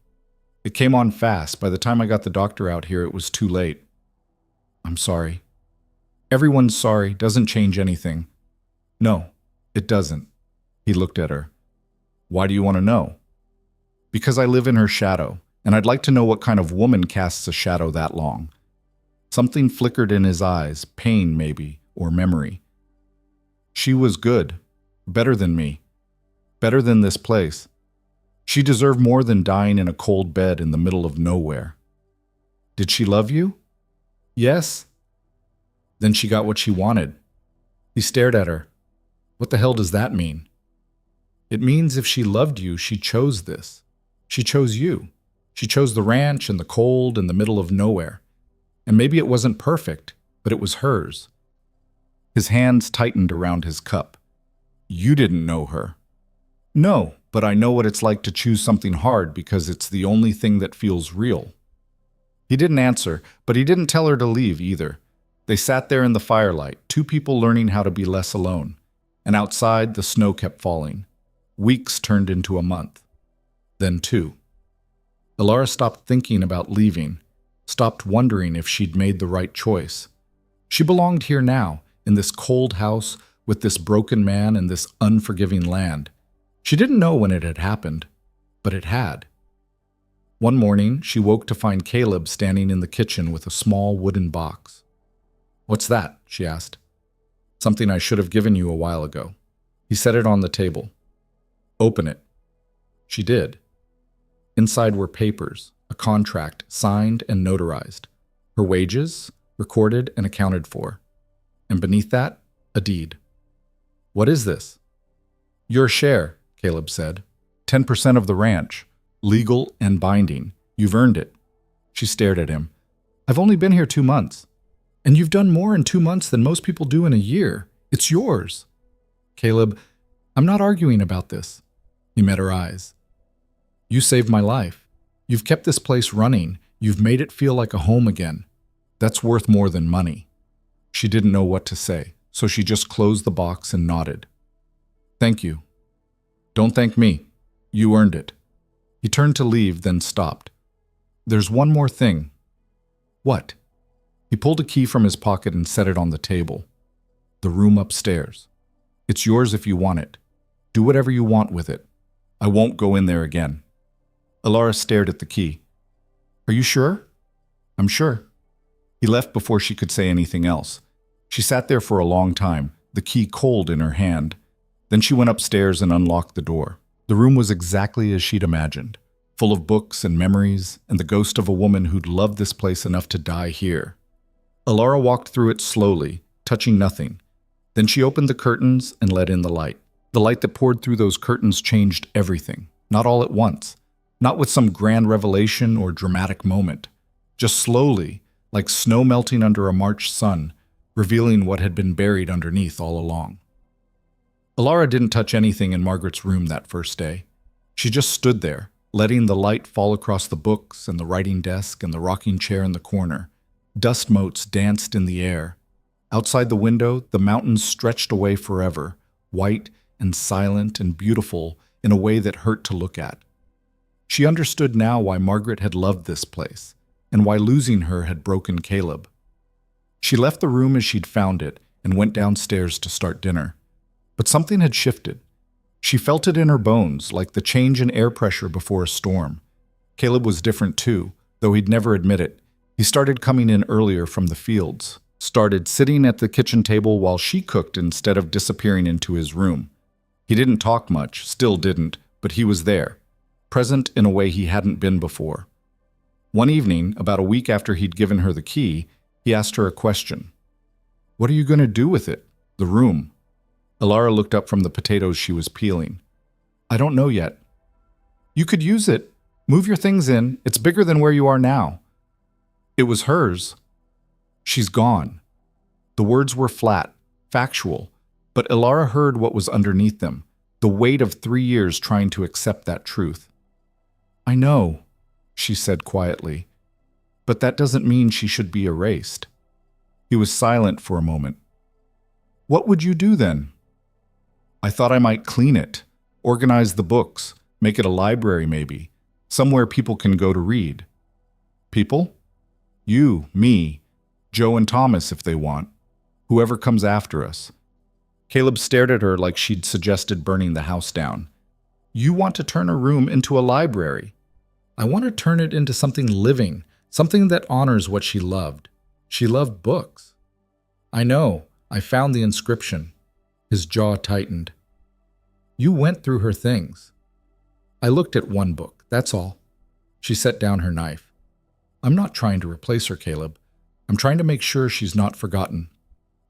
It came on fast. By the time I got the doctor out here, it was too late. I'm sorry. Everyone's sorry. Doesn't change anything. No, it doesn't. He looked at her. Why do you want to know? Because I live in her shadow, and I'd like to know what kind of woman casts a shadow that long. Something flickered in his eyes, pain maybe, or memory. She was good, better than me, better than this place. She deserved more than dying in a cold bed in the middle of nowhere. Did she love you? Yes. Then she got what she wanted. He stared at her. What the hell does that mean? It means if she loved you, she chose this. She chose you. She chose the ranch and the cold in the middle of nowhere. And maybe it wasn't perfect, but it was hers. His hands tightened around his cup. You didn't know her. No, but I know what it's like to choose something hard because it's the only thing that feels real. He didn't answer, but he didn't tell her to leave either. They sat there in the firelight, two people learning how to be less alone. And outside, the snow kept falling. Weeks turned into a month. Then two. Alara stopped thinking about leaving, stopped wondering if she'd made the right choice. She belonged here now, in this cold house, with this broken man and this unforgiving land. She didn't know when it had happened, but it had. One morning, she woke to find Caleb standing in the kitchen with a small wooden box. "What's that?" she asked. "Something I should have given you a while ago." He set it on the table. "Open it." She did. Inside were papers, a contract signed and notarized, her wages recorded and accounted for, and beneath that, a deed. "What is this?" "Your share," Caleb said. 10% of the ranch, legal and binding. You've earned it." She stared at him. "I've only been here 2 months. And you've done more in 2 months than most people do in a year. It's yours." "Caleb, I'm not arguing about this." He met her eyes. "You saved my life. You've kept this place running. You've made it feel like a home again. That's worth more than money." She didn't know what to say, so she just closed the box and nodded. "Thank you." "Don't thank me. You earned it." He turned to leave, then stopped. "There's one more thing." "What?" He pulled a key from his pocket and set it on the table. "The room upstairs. It's yours if you want it. Do whatever you want with it. I won't go in there again." Alara stared at the key. "Are you sure?" "I'm sure." He left before she could say anything else. She sat there for a long time, the key cold in her hand. Then she went upstairs and unlocked the door. The room was exactly as she'd imagined, full of books and memories and the ghost of a woman who'd loved this place enough to die here. Alara walked through it slowly, touching nothing. Then she opened the curtains and let in the light. The light that poured through those curtains changed everything, not all at once, not with some grand revelation or dramatic moment, just slowly, like snow melting under a March sun, revealing what had been buried underneath all along. Alara didn't touch anything in Margaret's room that first day. She just stood there, letting the light fall across the books and the writing desk and the rocking chair in the corner. Dust motes danced in the air. Outside the window, the mountains stretched away forever, white and silent and beautiful in a way that hurt to look at. She understood now why Margaret had loved this place, and why losing her had broken Caleb. She left the room as she'd found it and went downstairs to start dinner. But something had shifted. She felt it in her bones, like the change in air pressure before a storm. Caleb was different too, though he'd never admit it. He started coming in earlier from the fields, started sitting at the kitchen table while she cooked instead of disappearing into his room. He didn't talk much, still didn't, but he was there, present in a way he hadn't been before. One evening, about a week after he'd given her the key, he asked her a question. "What are you going to do with it? The room?" Alara looked up from the potatoes she was peeling. "I don't know yet." "You could use it. Move your things in. It's bigger than where you are now." "It was hers." "She's gone." The words were flat, factual, but Alara heard what was underneath them, the weight of 3 years trying to accept that truth. "I know," she said quietly, "but that doesn't mean she should be erased." He was silent for a moment. "What would you do then?" "I thought I might clean it, organize the books, make it a library maybe, somewhere people can go to read." "People?" "You, me, Joe and Thomas if they want, whoever comes after us." Caleb stared at her like she'd suggested burning the house down. "You want to turn a room into a library. I want to turn it into something living, something that honors what she loved. She loved books." "I know. I found the inscription." His jaw tightened. "You went through her things." "I looked at one book, that's all." She set down her knife. "I'm not trying to replace her, Caleb. I'm trying to make sure she's not forgotten."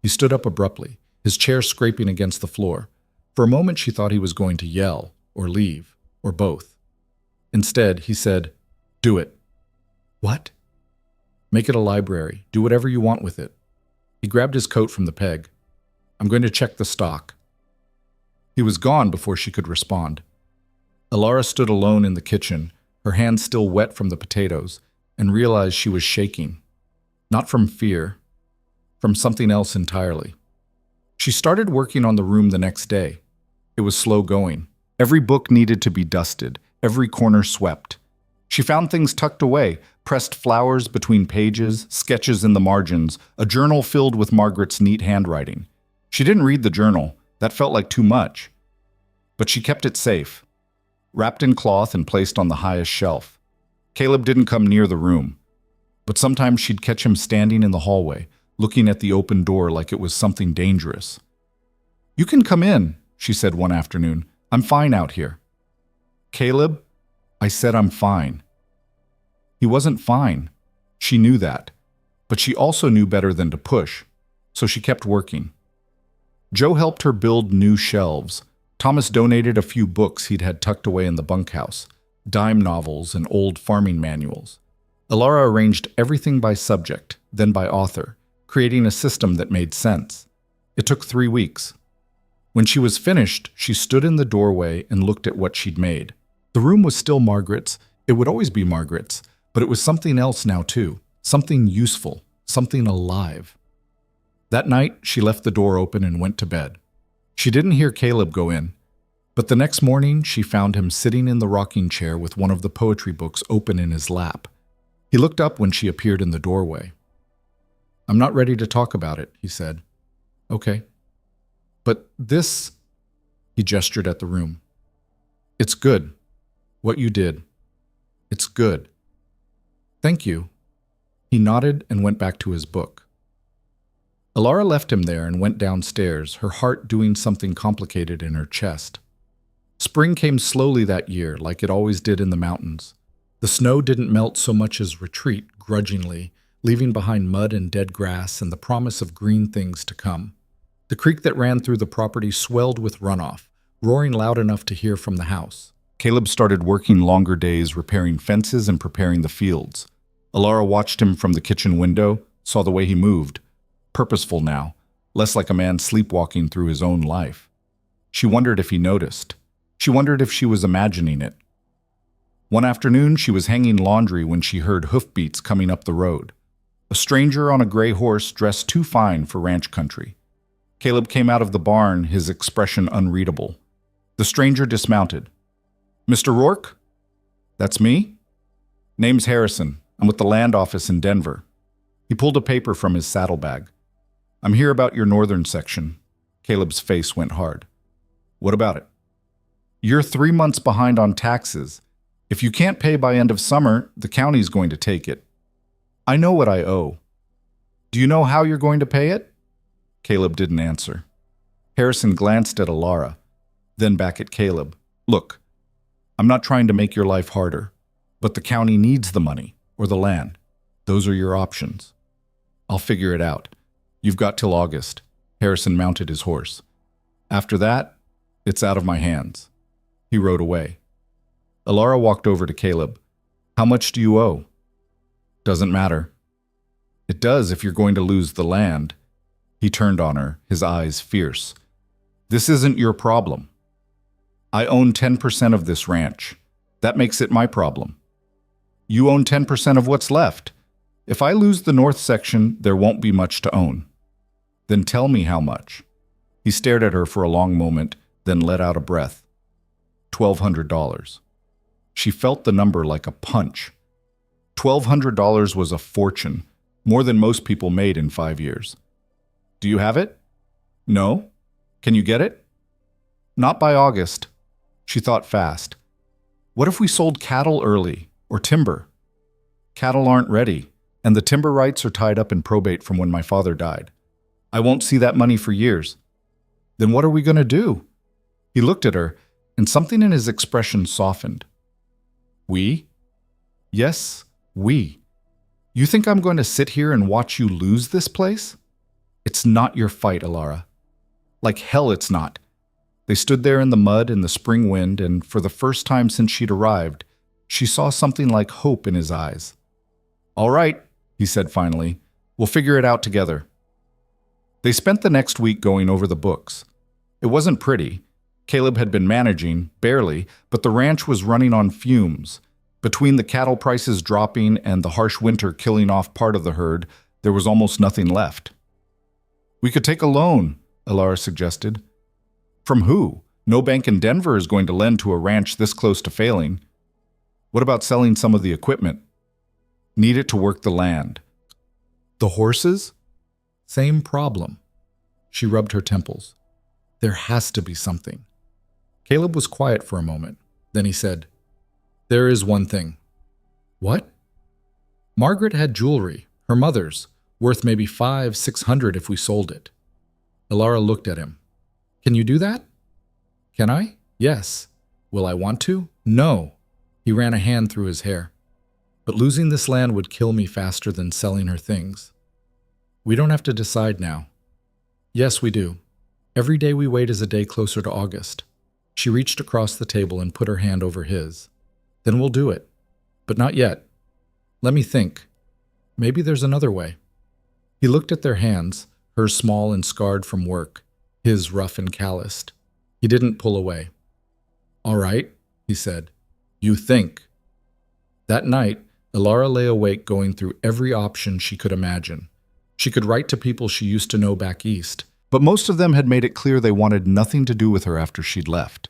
He stood up abruptly, his chair scraping against the floor. For a moment she thought he was going to yell, or leave, or both. Instead, he said, "Do it." "What?" "Make it a library. Do whatever you want with it." He grabbed his coat from the peg. "I'm going to check the stock." He was gone before she could respond. Alara stood alone in the kitchen, her hands still wet from the potatoes, and realized she was shaking. Not from fear, from something else entirely. She started working on the room the next day. It was slow going. Every book needed to be dusted, every corner swept. She found things tucked away, pressed flowers between pages, sketches in the margins, a journal filled with Margaret's neat handwriting. She didn't read the journal. That felt like too much. But she kept it safe, wrapped in cloth and placed on the highest shelf. Caleb didn't come near the room, but sometimes she'd catch him standing in the hallway, looking at the open door like it was something dangerous. "You can come in," she said one afternoon. "I'm fine out here." "Caleb," I said, "I'm fine." He wasn't fine. She knew that. But she also knew better than to push, so she kept working. Joe helped her build new shelves. Thomas donated a few books he'd had tucked away in the bunkhouse, dime novels and old farming manuals. Alara arranged everything by subject, then by author, creating a system that made sense. It took 3 weeks. When she was finished, she stood in the doorway and looked at what she'd made. The room was still Margaret's. It would always be Margaret's, but it was something else now too, something useful, something alive. That night, she left the door open and went to bed. She didn't hear Caleb go in, but the next morning she found him sitting in the rocking chair with one of the poetry books open in his lap. He looked up when she appeared in the doorway. "I'm not ready to talk about it," he said. "Okay. But this," he gestured at the room. "It's good. What you did. It's good." "Thank you." He nodded and went back to his book. Alara left him there and went downstairs, her heart doing something complicated in her chest. Spring came slowly that year, like it always did in the mountains. The snow didn't melt so much as retreat, grudgingly, leaving behind mud and dead grass and the promise of green things to come. The creek that ran through the property swelled with runoff, roaring loud enough to hear from the house. Caleb started working longer days, repairing fences and preparing the fields. Alara watched him from the kitchen window, saw the way he moved. Purposeful now, less like a man sleepwalking through his own life. She wondered if he noticed. She wondered if she was imagining it. One afternoon, she was hanging laundry when she heard hoofbeats coming up the road. A stranger on a gray horse dressed too fine for ranch country. Caleb came out of the barn, his expression unreadable. The stranger dismounted. "Mr. Rourke?" "That's me." "Name's Harrison. I'm with the land office in Denver." He pulled a paper from his saddlebag. "I'm here about your northern section." Caleb's face went hard. "What about it?" "You're 3 months behind on taxes. If you can't pay by end of summer, the county's going to take it." "I know what I owe." "Do you know how you're going to pay it?" Caleb didn't answer. Harrison glanced at Alara, then back at Caleb. "Look, I'm not trying to make your life harder, but the county needs the money, or the land. Those are your options." "I'll figure it out. You've got till August." Harrison mounted his horse. "After that, it's out of my hands." He rode away. Alara walked over to Caleb. "How much do you owe?" "Doesn't matter." "It does if you're going to lose the land." He turned on her, his eyes fierce. "This isn't your problem. I own 10% of this ranch. That makes it my problem. You own 10% of what's left. If I lose the north section, there won't be much to own." "Then tell me how much." He stared at her for a long moment, then let out a breath. $1,200. She felt the number like a punch. $1,200 was a fortune, more than most people made in 5 years. "Do you have it?" "No." "Can you get it?" "Not by August." She thought fast. "What if we sold cattle early, or timber?" "Cattle aren't ready, and the timber rights are tied up in probate from when my father died. I won't see that money for years." "Then what are we going to do?" He looked at her, and something in his expression softened. "We?" "Yes, we. You think I'm going to sit here and watch you lose this place? It's not your fight, Alara. Like hell it's not." They stood there in the mud in the spring wind, and for the first time since she'd arrived, she saw something like hope in his eyes. "All right," he said finally. "We'll figure it out together." They spent the next week going over the books. It wasn't pretty. Caleb had been managing, barely, but the ranch was running on fumes. Between the cattle prices dropping and the harsh winter killing off part of the herd, there was almost nothing left. "We could take a loan," Alara suggested. "From who? No bank in Denver is going to lend to a ranch this close to failing." What about selling some of the equipment? Need it to work the land. The horses? Same problem. She rubbed her temples. There has to be something. Caleb was quiet for a moment. Then he said, There is one thing. What? Margaret had jewelry, her mother's, worth maybe $500-600 if we sold it. Elara looked at him. Can you do that? Can I? Yes. Will I want to? No. He ran a hand through his hair. But losing this land would kill me faster than selling her things. We don't have to decide now. Yes, we do. Every day we wait is a day closer to August. She reached across the table and put her hand over his. Then we'll do it. But not yet. Let me think. Maybe there's another way. He looked at their hands, hers small and scarred from work, his rough and calloused. He didn't pull away. All right, he said. You think. That night, Elara lay awake going through every option she could imagine. She could write to people she used to know back east, but most of them had made it clear they wanted nothing to do with her after she'd left.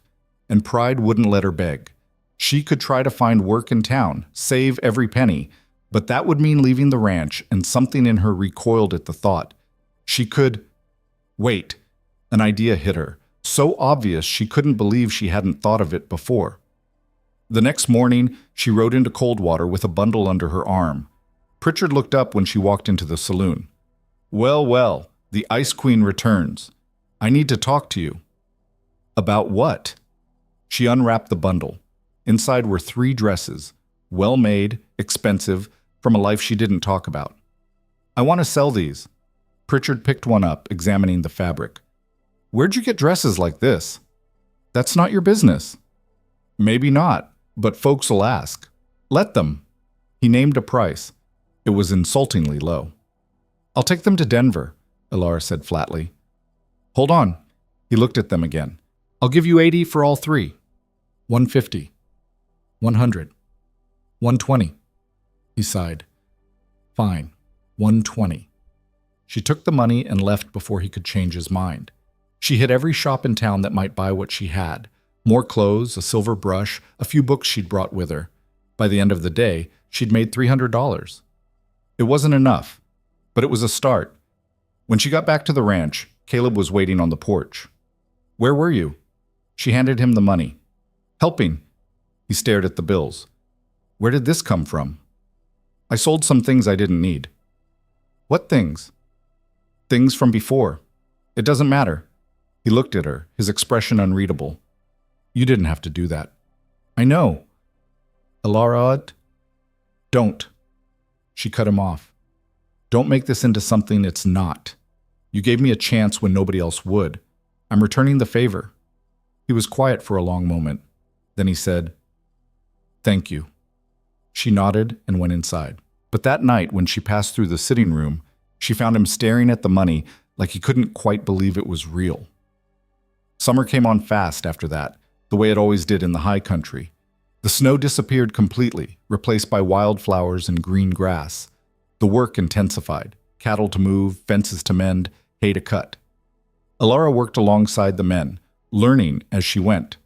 And pride wouldn't let her beg. She could try to find work in town, save every penny, but that would mean leaving the ranch, and something in her recoiled at the thought. She could... Wait. An idea hit her, so obvious she couldn't believe she hadn't thought of it before. The next morning, she rode into Coldwater with a bundle under her arm. Pritchard looked up when she walked into the saloon. Well, well, the Ice Queen returns. I need to talk to you. About what? She unwrapped the bundle. Inside were 3 dresses, well-made, expensive, from a life she didn't talk about. I want to sell these. Pritchard picked one up, examining the fabric. Where'd you get dresses like this? That's not your business. Maybe not, but folks will ask. Let them. He named a price. It was insultingly low. I'll take them to Denver, Elara said flatly. Hold on. He looked at them again. I'll give you 80 for all 3. 150. 100. 120. He sighed. Fine. 120. She took the money and left before he could change his mind. She hit every shop in town that might buy what she had. More clothes, a silver brush, a few books she'd brought with her. By the end of the day, she'd made $300. It wasn't enough, but it was a start. When she got back to the ranch, Caleb was waiting on the porch. Where were you? She handed him the money. Helping. He stared at the bills. Where did this come from? I sold some things I didn't need. What things? Things from before. It doesn't matter. He looked at her, his expression unreadable. You didn't have to do that. I know. Elara, don't. She cut him off. Don't make this into something it's not. You gave me a chance when nobody else would. I'm returning the favor. He was quiet for a long moment. Then he said, Thank you. She nodded and went inside. But that night, when she passed through the sitting room, she found him staring at the money like he couldn't quite believe it was real. Summer came on fast after that, the way it always did in the high country. The snow disappeared completely, replaced by wildflowers and green grass. The work intensified, cattle to move, fences to mend, hay to cut. Elara worked alongside the men, learning as she went.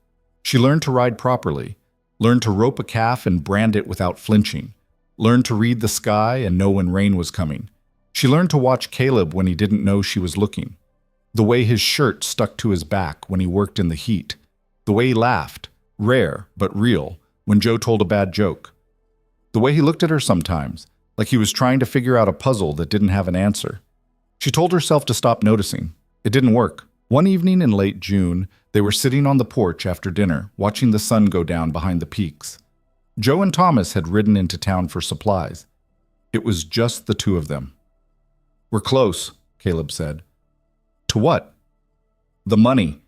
She learned to ride properly, learned to rope a calf and brand it without flinching, learned to read the sky and know when rain was coming. She learned to watch Caleb when he didn't know she was looking, the way his shirt stuck to his back when he worked in the heat, the way he laughed, rare but real, when Joe told a bad joke, the way he looked at her sometimes, like he was trying to figure out a puzzle that didn't have an answer. She told herself to stop noticing. It didn't work. One evening in late June, they were sitting on the porch after dinner, watching the sun go down behind the peaks. Joe and Thomas had ridden into town for supplies. It was just the 2 of them. We're close, Caleb said. To what? The money.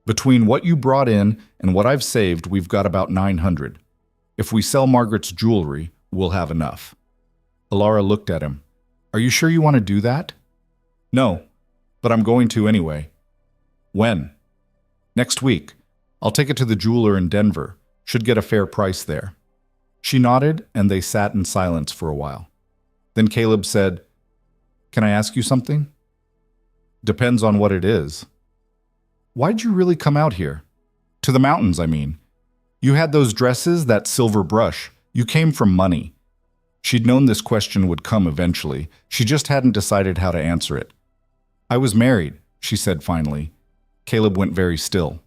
Between what you brought in and what I've saved, we've got about 900. If we sell Margaret's jewelry, we'll have enough. Elara looked at him. Are you sure you want to do that? No, but I'm going to anyway. When? Next week. I'll take it to the jeweler in Denver. Should get a fair price there. She nodded, and they sat in silence for a while. Then Caleb said, Can I ask you something? Depends on what it is. Why'd you really come out here? To the mountains, I mean. You had those dresses, that silver brush. You came from money. She'd known this question would come eventually. She just hadn't decided how to answer it. I was married, she said finally. Caleb went very still.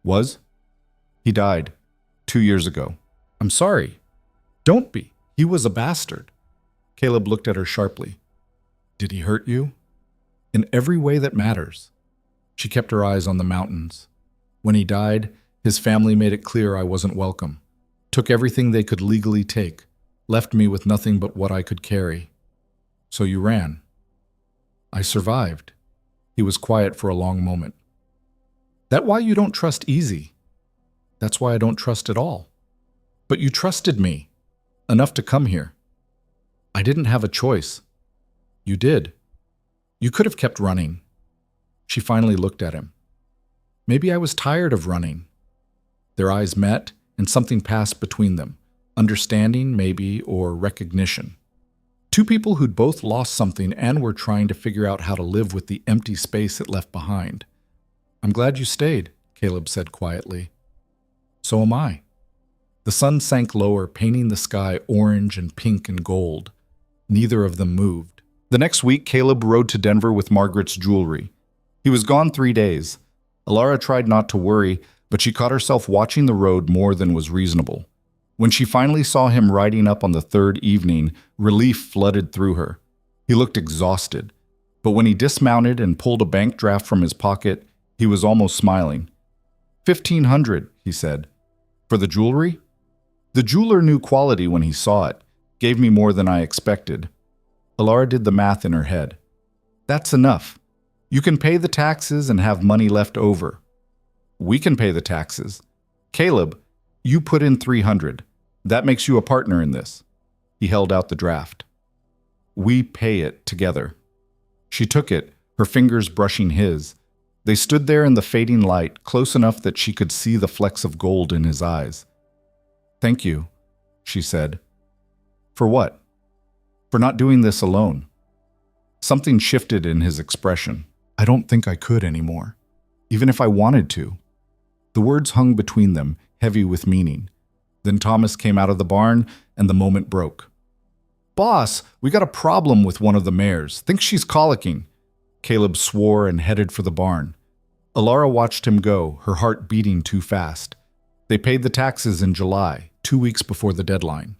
Was? He died 2 years ago. I'm sorry. Don't be. He was a bastard. Caleb looked at her sharply. Did he hurt you? In every way that matters. She kept her eyes on the mountains. When he died, his family made it clear I wasn't welcome. Took everything they could legally take. Left me with nothing but what I could carry. So you ran. I survived. He was quiet for a long moment. That why you don't trust easy? That's why I don't trust at all. But you trusted me. Enough to come here. I didn't have a choice. You did. You could have kept running. She finally looked at him. Maybe I was tired of running. Their eyes met, and something passed between them. Understanding, maybe, or recognition. Two people who'd both lost something and were trying to figure out how to live with the empty space it left behind. I'm glad you stayed, Caleb said quietly. So am I. The sun sank lower, painting the sky orange and pink and gold. Neither of them moved. The next week, Caleb rode to Denver with Margaret's jewelry. He was gone 3 days. Alara tried not to worry, but she caught herself watching the road more than was reasonable. When she finally saw him riding up on the 3rd evening, relief flooded through her. He looked exhausted, but when he dismounted and pulled a bank draft from his pocket, he was almost smiling. $1,500, he said. For the jewelry? The jeweler knew quality when he saw it. Gave me more than I expected. Alara did the math in her head. That's enough. You can pay the taxes and have money left over. We can pay the taxes. Caleb, you put in $300. That makes you a partner in this. He held out the draft. We pay it together. She took it, her fingers brushing his. They stood there in the fading light, close enough that she could see the flecks of gold in his eyes. Thank you, she said. For what? For not doing this alone. Something shifted in his expression. I don't think I could anymore, even if I wanted to. The words hung between them, heavy with meaning. Then Thomas came out of the barn, and the moment broke. Boss, we got a problem with one of the mares. Think she's colicking. Caleb swore and headed for the barn. Alara watched him go, her heart beating too fast. They paid the taxes in July, 2 weeks before the deadline.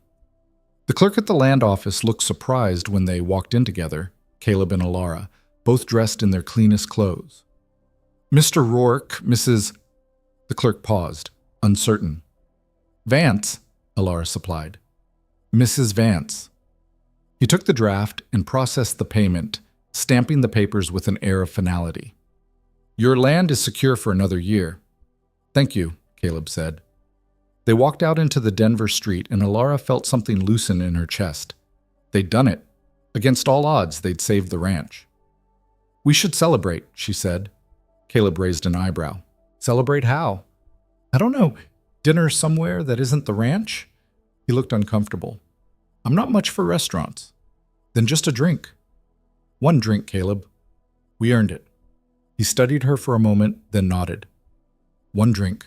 The clerk at the land office looked surprised when they walked in together, Caleb and Alara, both dressed in their cleanest clothes. Mr. Rourke, Mrs. The clerk paused, uncertain. Vance, Alara supplied. Mrs. Vance. He took the draft and processed the payment, stamping the papers with an air of finality. Your land is secure for another year. Thank you, Caleb said. They walked out into the Denver street, and Alara felt something loosen in her chest. They'd done it. Against all odds, they'd saved the ranch. We should celebrate, she said. Caleb raised an eyebrow. Celebrate how? I don't know. Dinner somewhere that isn't the ranch? He looked uncomfortable. I'm not much for restaurants. Then just a drink. One drink, Caleb. We earned it. He studied her for a moment, then nodded. One drink.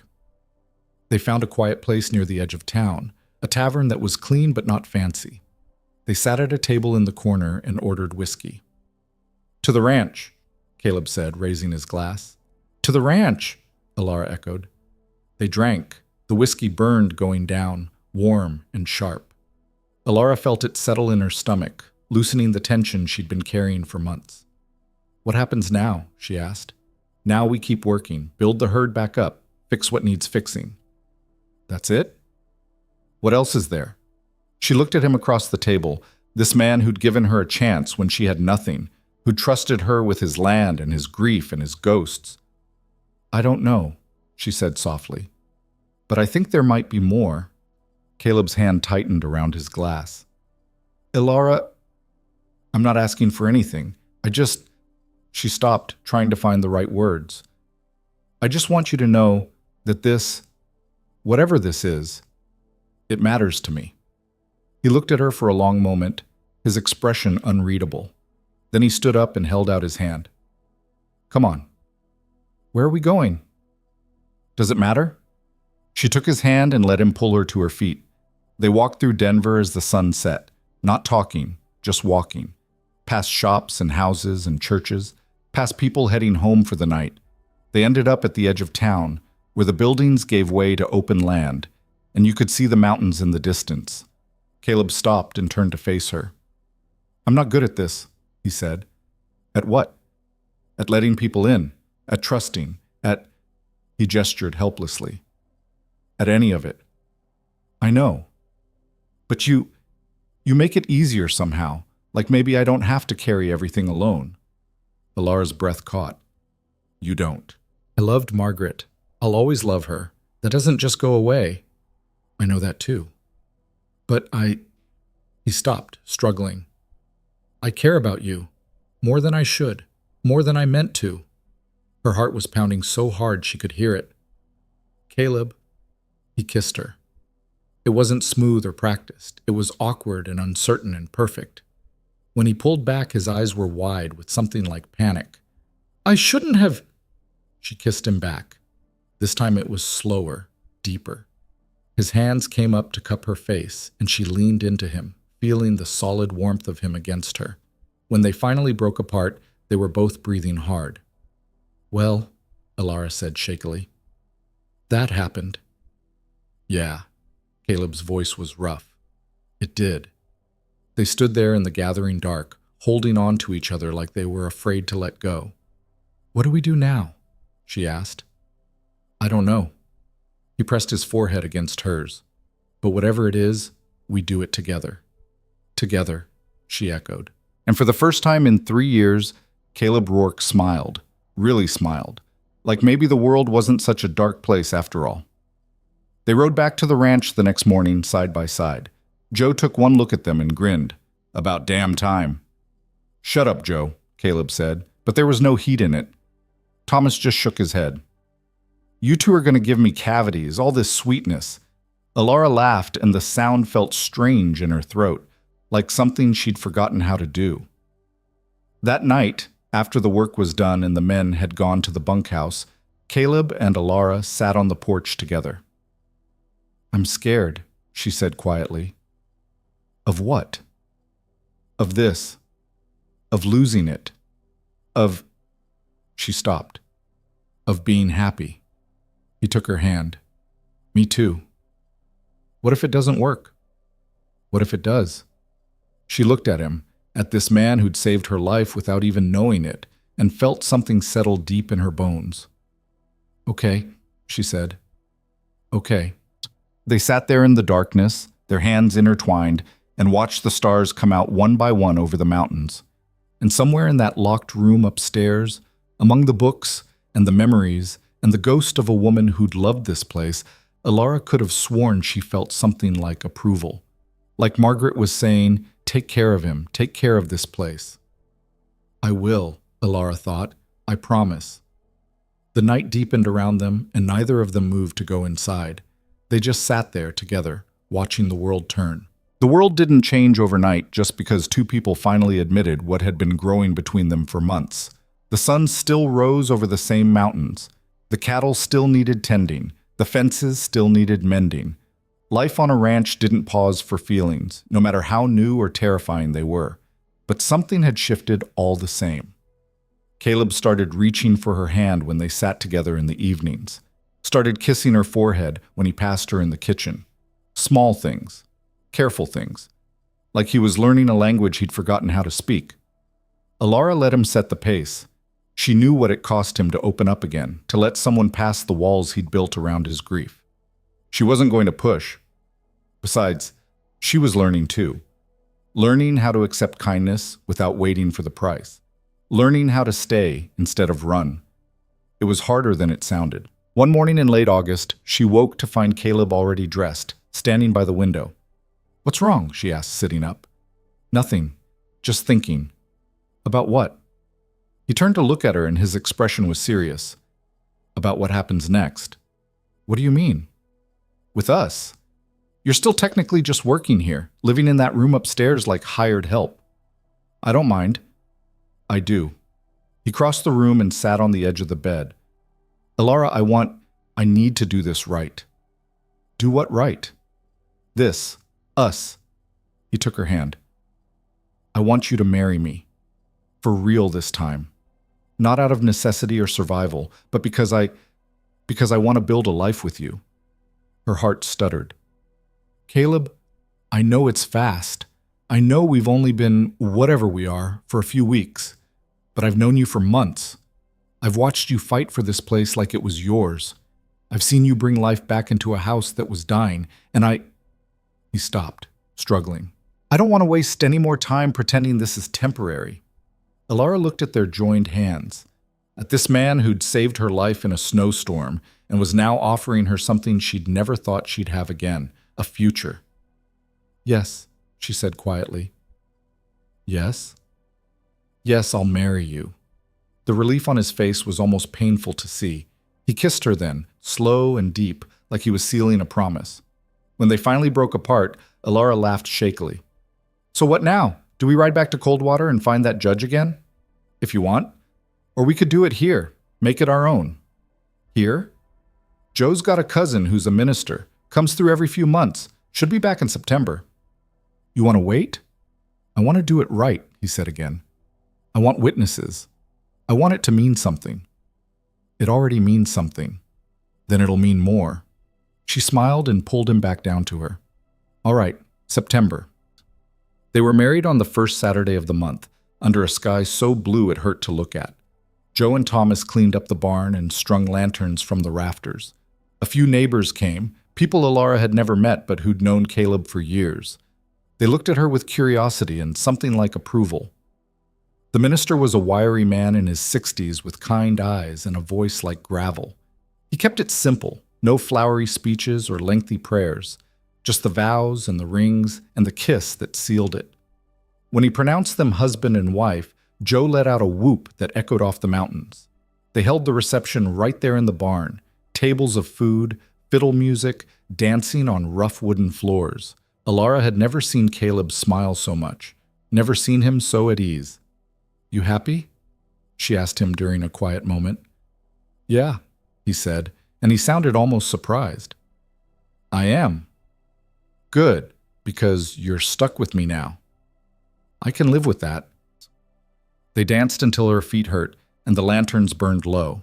They found a quiet place near the edge of town, a tavern that was clean but not fancy. They sat at a table in the corner and ordered whiskey. To the ranch, Caleb said, raising his glass. To the ranch, Alara echoed. They drank. The whiskey burned going down, warm and sharp. Alara felt it settle in her stomach, loosening the tension she'd been carrying for months. What happens now? She asked. Now we keep working, build the herd back up, fix what needs fixing. That's it? What else is there? She looked at him across the table, this man who'd given her a chance when she had nothing, who'd trusted her with his land and his grief and his ghosts. I don't know, she said softly. But I think there might be more. Caleb's hand tightened around his glass. Alara, I'm not asking for anything. She stopped, trying to find the right words. I just want you to know that this, whatever this is, it matters to me. He looked at her for a long moment, his expression unreadable. Then he stood up and held out his hand. Come on. Where are we going? Does it matter? She took his hand and let him pull her to her feet. They walked through Denver as the sun set, not talking, just walking, past shops and houses and churches, past people heading home for the night. They ended up at the edge of town, where the buildings gave way to open land, and you could see the mountains in the distance. Caleb stopped and turned to face her. "I'm not good at this," he said. "At what?" "At letting people in, at trusting, at—" He gestured helplessly. "At any of it." "I know. But you make it easier somehow, like maybe I don't have to carry everything alone." Alara's breath caught. "You don't." "I loved Margaret. I'll always love her. That doesn't just go away." "I know that too. But He stopped, struggling. "I care about you. More than I should. More than I meant to." Her heart was pounding so hard she could hear it. "Caleb." He kissed her. It wasn't smooth or practiced. It was awkward and uncertain and perfect. When he pulled back, his eyes were wide with something like panic. "I shouldn't have—" She kissed him back. This time it was slower, deeper. His hands came up to cup her face, and she leaned into him, feeling the solid warmth of him against her. When they finally broke apart, they were both breathing hard. "Well," Alara said shakily, "that happened." "Yeah." Caleb's voice was rough. "It did." They stood there in the gathering dark, holding on to each other like they were afraid to let go. "What do we do now?" she asked. "I don't know." He pressed his forehead against hers. "But whatever it is, we do it together." "Together," she echoed. And for the first time in 3 years, Caleb Rourke smiled, really smiled, like maybe the world wasn't such a dark place after all. They rode back to the ranch the next morning, side by side. Joe took one look at them and grinned. "About damn time." "Shut up, Joe," Caleb said, but there was no heat in it. Thomas just shook his head. "You two are going to give me cavities, all this sweetness." Alara laughed, and the sound felt strange in her throat, like something she'd forgotten how to do. That night, after the work was done and the men had gone to the bunkhouse, Caleb and Alara sat on the porch together. "I'm scared," she said quietly. "Of what?" "Of this. Of losing it. Of—" She stopped. "Of being happy." He took her hand. "Me too." "What if it doesn't work?" "What if it does?" She looked at him, at this man who'd saved her life without even knowing it, and felt something settle deep in her bones. "Okay," she said. "Okay." They sat there in the darkness, their hands intertwined, and watched the stars come out one by one over the mountains. And somewhere in that locked room upstairs, among the books and the memories and the ghost of a woman who'd loved this place, Alara could have sworn she felt something like approval. Like Margaret was saying, "Take care of him, take care of this place." "I will," Alara thought. "I promise." The night deepened around them, and neither of them moved to go inside. They just sat there together, watching the world turn. The world didn't change overnight just because two people finally admitted what had been growing between them for months. The sun still rose over the same mountains. The cattle still needed tending. The fences still needed mending. Life on a ranch didn't pause for feelings, no matter how new or terrifying they were. But something had shifted all the same. Caleb started reaching for her hand when they sat together in the evenings. Started kissing her forehead when he passed her in the kitchen. Small things. Careful things. Like he was learning a language he'd forgotten how to speak. Alara let him set the pace. She knew what it cost him to open up again, to let someone pass the walls he'd built around his grief. She wasn't going to push. Besides, she was learning too. Learning how to accept kindness without waiting for the price. Learning how to stay instead of run. It was harder than it sounded. One morning in late August, she woke to find Caleb already dressed, standing by the window. "What's wrong?" she asked, sitting up. "Nothing. Just thinking." "About what?" He turned to look at her, and his expression was serious. "About what happens next." "What do you mean?" "With us. You're still technically just working here, living in that room upstairs like hired help." "I don't mind." "I do." He crossed the room and sat on the edge of the bed. "Alara, I need to do this right." Do what right? This. Us. He took her hand. I want you to marry me. For real this time. Not out of necessity or survival, but because I want to build a life with you. Her heart stuttered. Caleb, I know it's fast. I know we've only been whatever we are for a few weeks, but I've known you for months. I've watched you fight for this place like it was yours. I've seen you bring life back into a house that was dying, and He stopped, struggling. I don't want to waste any more time pretending this is temporary. Alara looked at their joined hands, at this man who'd saved her life in a snowstorm and was now offering her something she'd never thought she'd have again, a future. Yes, she said quietly. Yes? Yes, I'll marry you. The relief on his face was almost painful to see. He kissed her then, slow and deep, like he was sealing a promise. When they finally broke apart, Alara laughed shakily. So what now? Do we ride back to Coldwater and find that judge again? If you want. Or we could do it here, make it our own. Here? Joe's got a cousin who's a minister, comes through every few months, should be back in September. You want to wait? I want to do it right, he said again. I want witnesses. I want it to mean something. It already means something. Then it'll mean more. She smiled and pulled him back down to her. All right, September. They were married on the first Saturday of the month, under a sky so blue it hurt to look at. Joe and Thomas cleaned up the barn and strung lanterns from the rafters. A few neighbors came, people Alara had never met but who'd known Caleb for years. They looked at her with curiosity and something like approval. The minister was a wiry man in his 60s with kind eyes and a voice like gravel. He kept it simple, no flowery speeches or lengthy prayers, just the vows and the rings and the kiss that sealed it. When he pronounced them husband and wife, Joe let out a whoop that echoed off the mountains. They held the reception right there in the barn, tables of food, fiddle music, dancing on rough wooden floors. Alara had never seen Caleb smile so much, never seen him so at ease. You happy? She asked him during a quiet moment. Yeah, he said, and he sounded almost surprised. I am. Good, because you're stuck with me now. I can live with that. They danced until her feet hurt, and the lanterns burned low.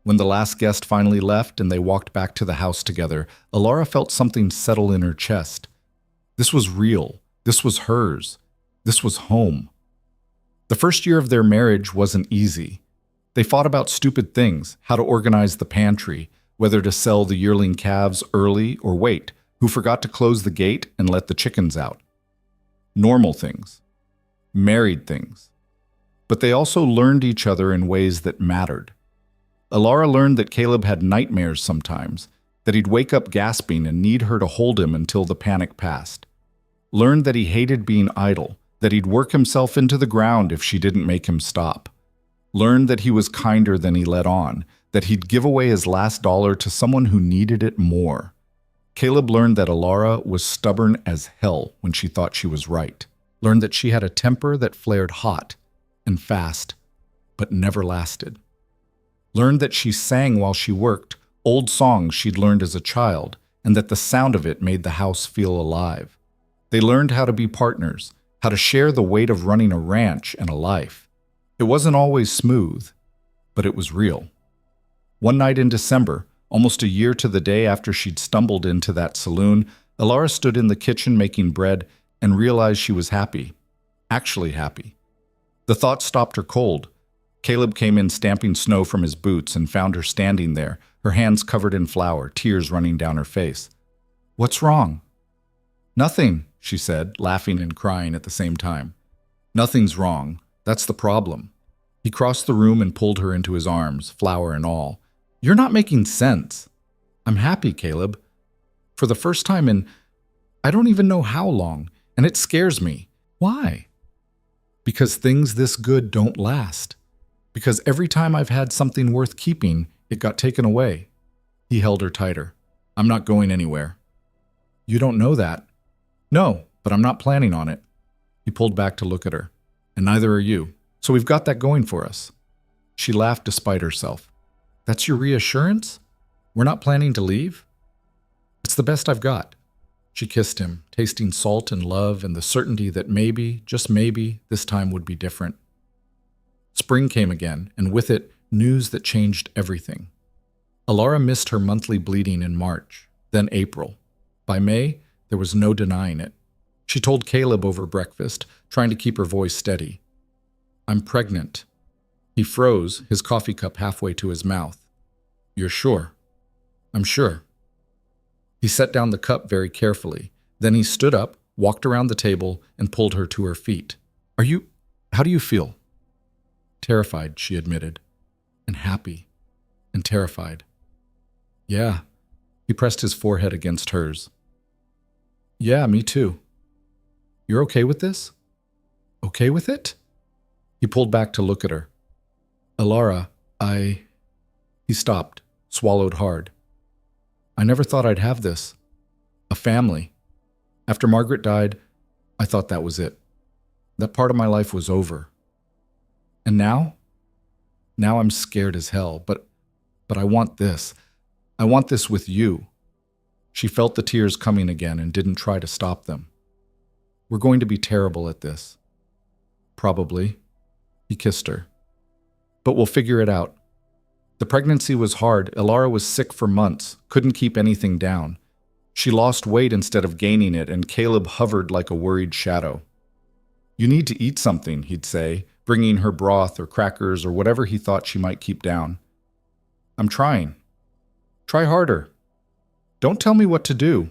When the last guest finally left and they walked back to the house together, Alara felt something settle in her chest. This was real. This was hers. This was home. The first year of their marriage wasn't easy. They fought about stupid things, how to organize the pantry, whether to sell the yearling calves early or wait, who forgot to close the gate and let the chickens out. Normal things. Married things. But they also learned each other in ways that mattered. Alara learned that Caleb had nightmares sometimes, that he'd wake up gasping and need her to hold him until the panic passed. Learned that he hated being idle, that he'd work himself into the ground if she didn't make him stop. Learned that he was kinder than he let on, that he'd give away his last dollar to someone who needed it more. Caleb learned that Alara was stubborn as hell when she thought she was right. Learned that she had a temper that flared hot and fast, but never lasted. Learned that she sang while she worked, old songs she'd learned as a child, and that the sound of it made the house feel alive. They learned how to be partners, how to share the weight of running a ranch and a life. It wasn't always smooth, but it was real. One night in December, almost a year to the day after she'd stumbled into that saloon, Alara stood in the kitchen making bread and realized she was happy. Actually happy. The thought stopped her cold. Caleb came in stamping snow from his boots and found her standing there, her hands covered in flour, tears running down her face. What's wrong? Nothing, she said, laughing and crying at the same time. Nothing's wrong. That's the problem. He crossed the room and pulled her into his arms, flour and all. You're not making sense. I'm happy, Caleb. For the first time in I don't even know how long, and it scares me. Why? Because things this good don't last. Because every time I've had something worth keeping, it got taken away. He held her tighter. I'm not going anywhere. You don't know that. No, but I'm not planning on it. He pulled back to look at her. And neither are you. So we've got that going for us. She laughed despite herself. That's your reassurance? We're not planning to leave? It's the best I've got. She kissed him, tasting salt and love and the certainty that maybe, just maybe, this time would be different. Spring came again, and with it, news that changed everything. Alara missed her monthly bleeding in March, then April. By May, there was no denying it. She told Caleb over breakfast, trying to keep her voice steady. "I'm pregnant." He froze, his coffee cup halfway to his mouth. "You're sure?" "I'm sure." He set down the cup very carefully. Then he stood up, walked around the table, and pulled her to her feet. How do you feel?" "Terrified," she admitted. "And happy. And terrified." "Yeah." He pressed his forehead against hers. "Yeah, me too." "You're okay with this?" "Okay with it?" He pulled back to look at her. "Alara, He stopped, swallowed hard. "I never thought I'd have this. A family. After Margaret died, I thought that was it. That part of my life was over. And now? Now I'm scared as hell, but I want this. I want this with you." She felt the tears coming again and didn't try to stop them. "We're going to be terrible at this." "Probably." He kissed her. "But we'll figure it out." The pregnancy was hard. Alara was sick for months, couldn't keep anything down. She lost weight instead of gaining it, and Caleb hovered like a worried shadow. "You need to eat something," he'd say, bringing her broth or crackers or whatever he thought she might keep down. "I'm trying." "Try harder." "Don't tell me what to do."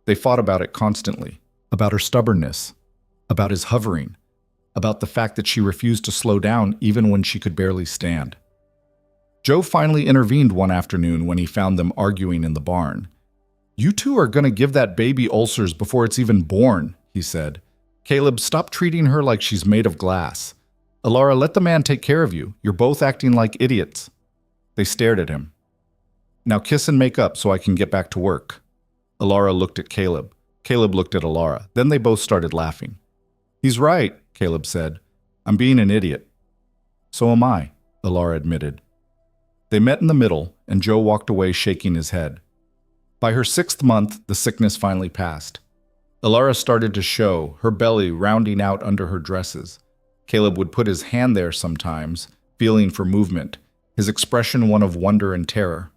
They fought about it constantly, about her stubbornness, about his hovering, about the fact that she refused to slow down even when she could barely stand. Joe finally intervened one afternoon when he found them arguing in the barn. "You two are going to give that baby ulcers before it's even born," he said. "Caleb, stop treating her like she's made of glass. Alara, let the man take care of you. You're both acting like idiots." They stared at him. "Now kiss and make up so I can get back to work." Alara looked at Caleb. Caleb looked at Alara. Then they both started laughing. "He's right," Caleb said. "I'm being an idiot." "So am I," Alara admitted. They met in the middle, and Joe walked away shaking his head. By her 6th month, the sickness finally passed. Alara started to show, her belly rounding out under her dresses. Caleb would put his hand there sometimes, feeling for movement, his expression one of wonder and terror.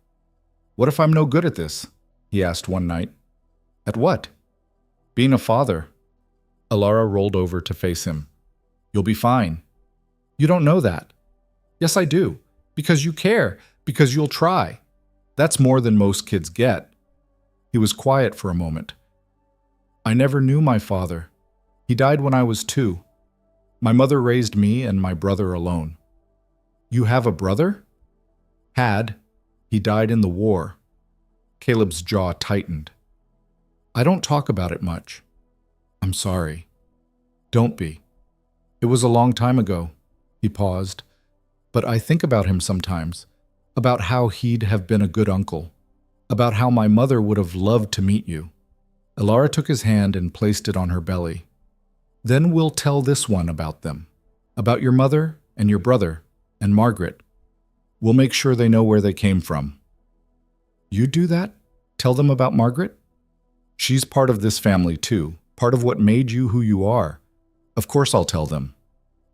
"What if I'm no good at this?" he asked one night. "At what?" "Being a father." Alara rolled over to face him. "You'll be fine." "You don't know that." "Yes, I do. Because you care. Because you'll try. That's more than most kids get." He was quiet for a moment. "I never knew my father. He died when I was 2. My mother raised me and my brother alone." "You have a brother?" "Had. He died in the war." Caleb's jaw tightened. "I don't talk about it much." "I'm sorry." "Don't be. It was a long time ago." He paused. "But I think about him sometimes, about how he'd have been a good uncle, about how my mother would have loved to meet you." Alara took his hand and placed it on her belly. "Then we'll tell this one about them, about your mother and your brother and Margaret. We'll make sure they know where they came from." "You do that? Tell them about Margaret?" "She's part of this family too, part of what made you who you are. Of course I'll tell them."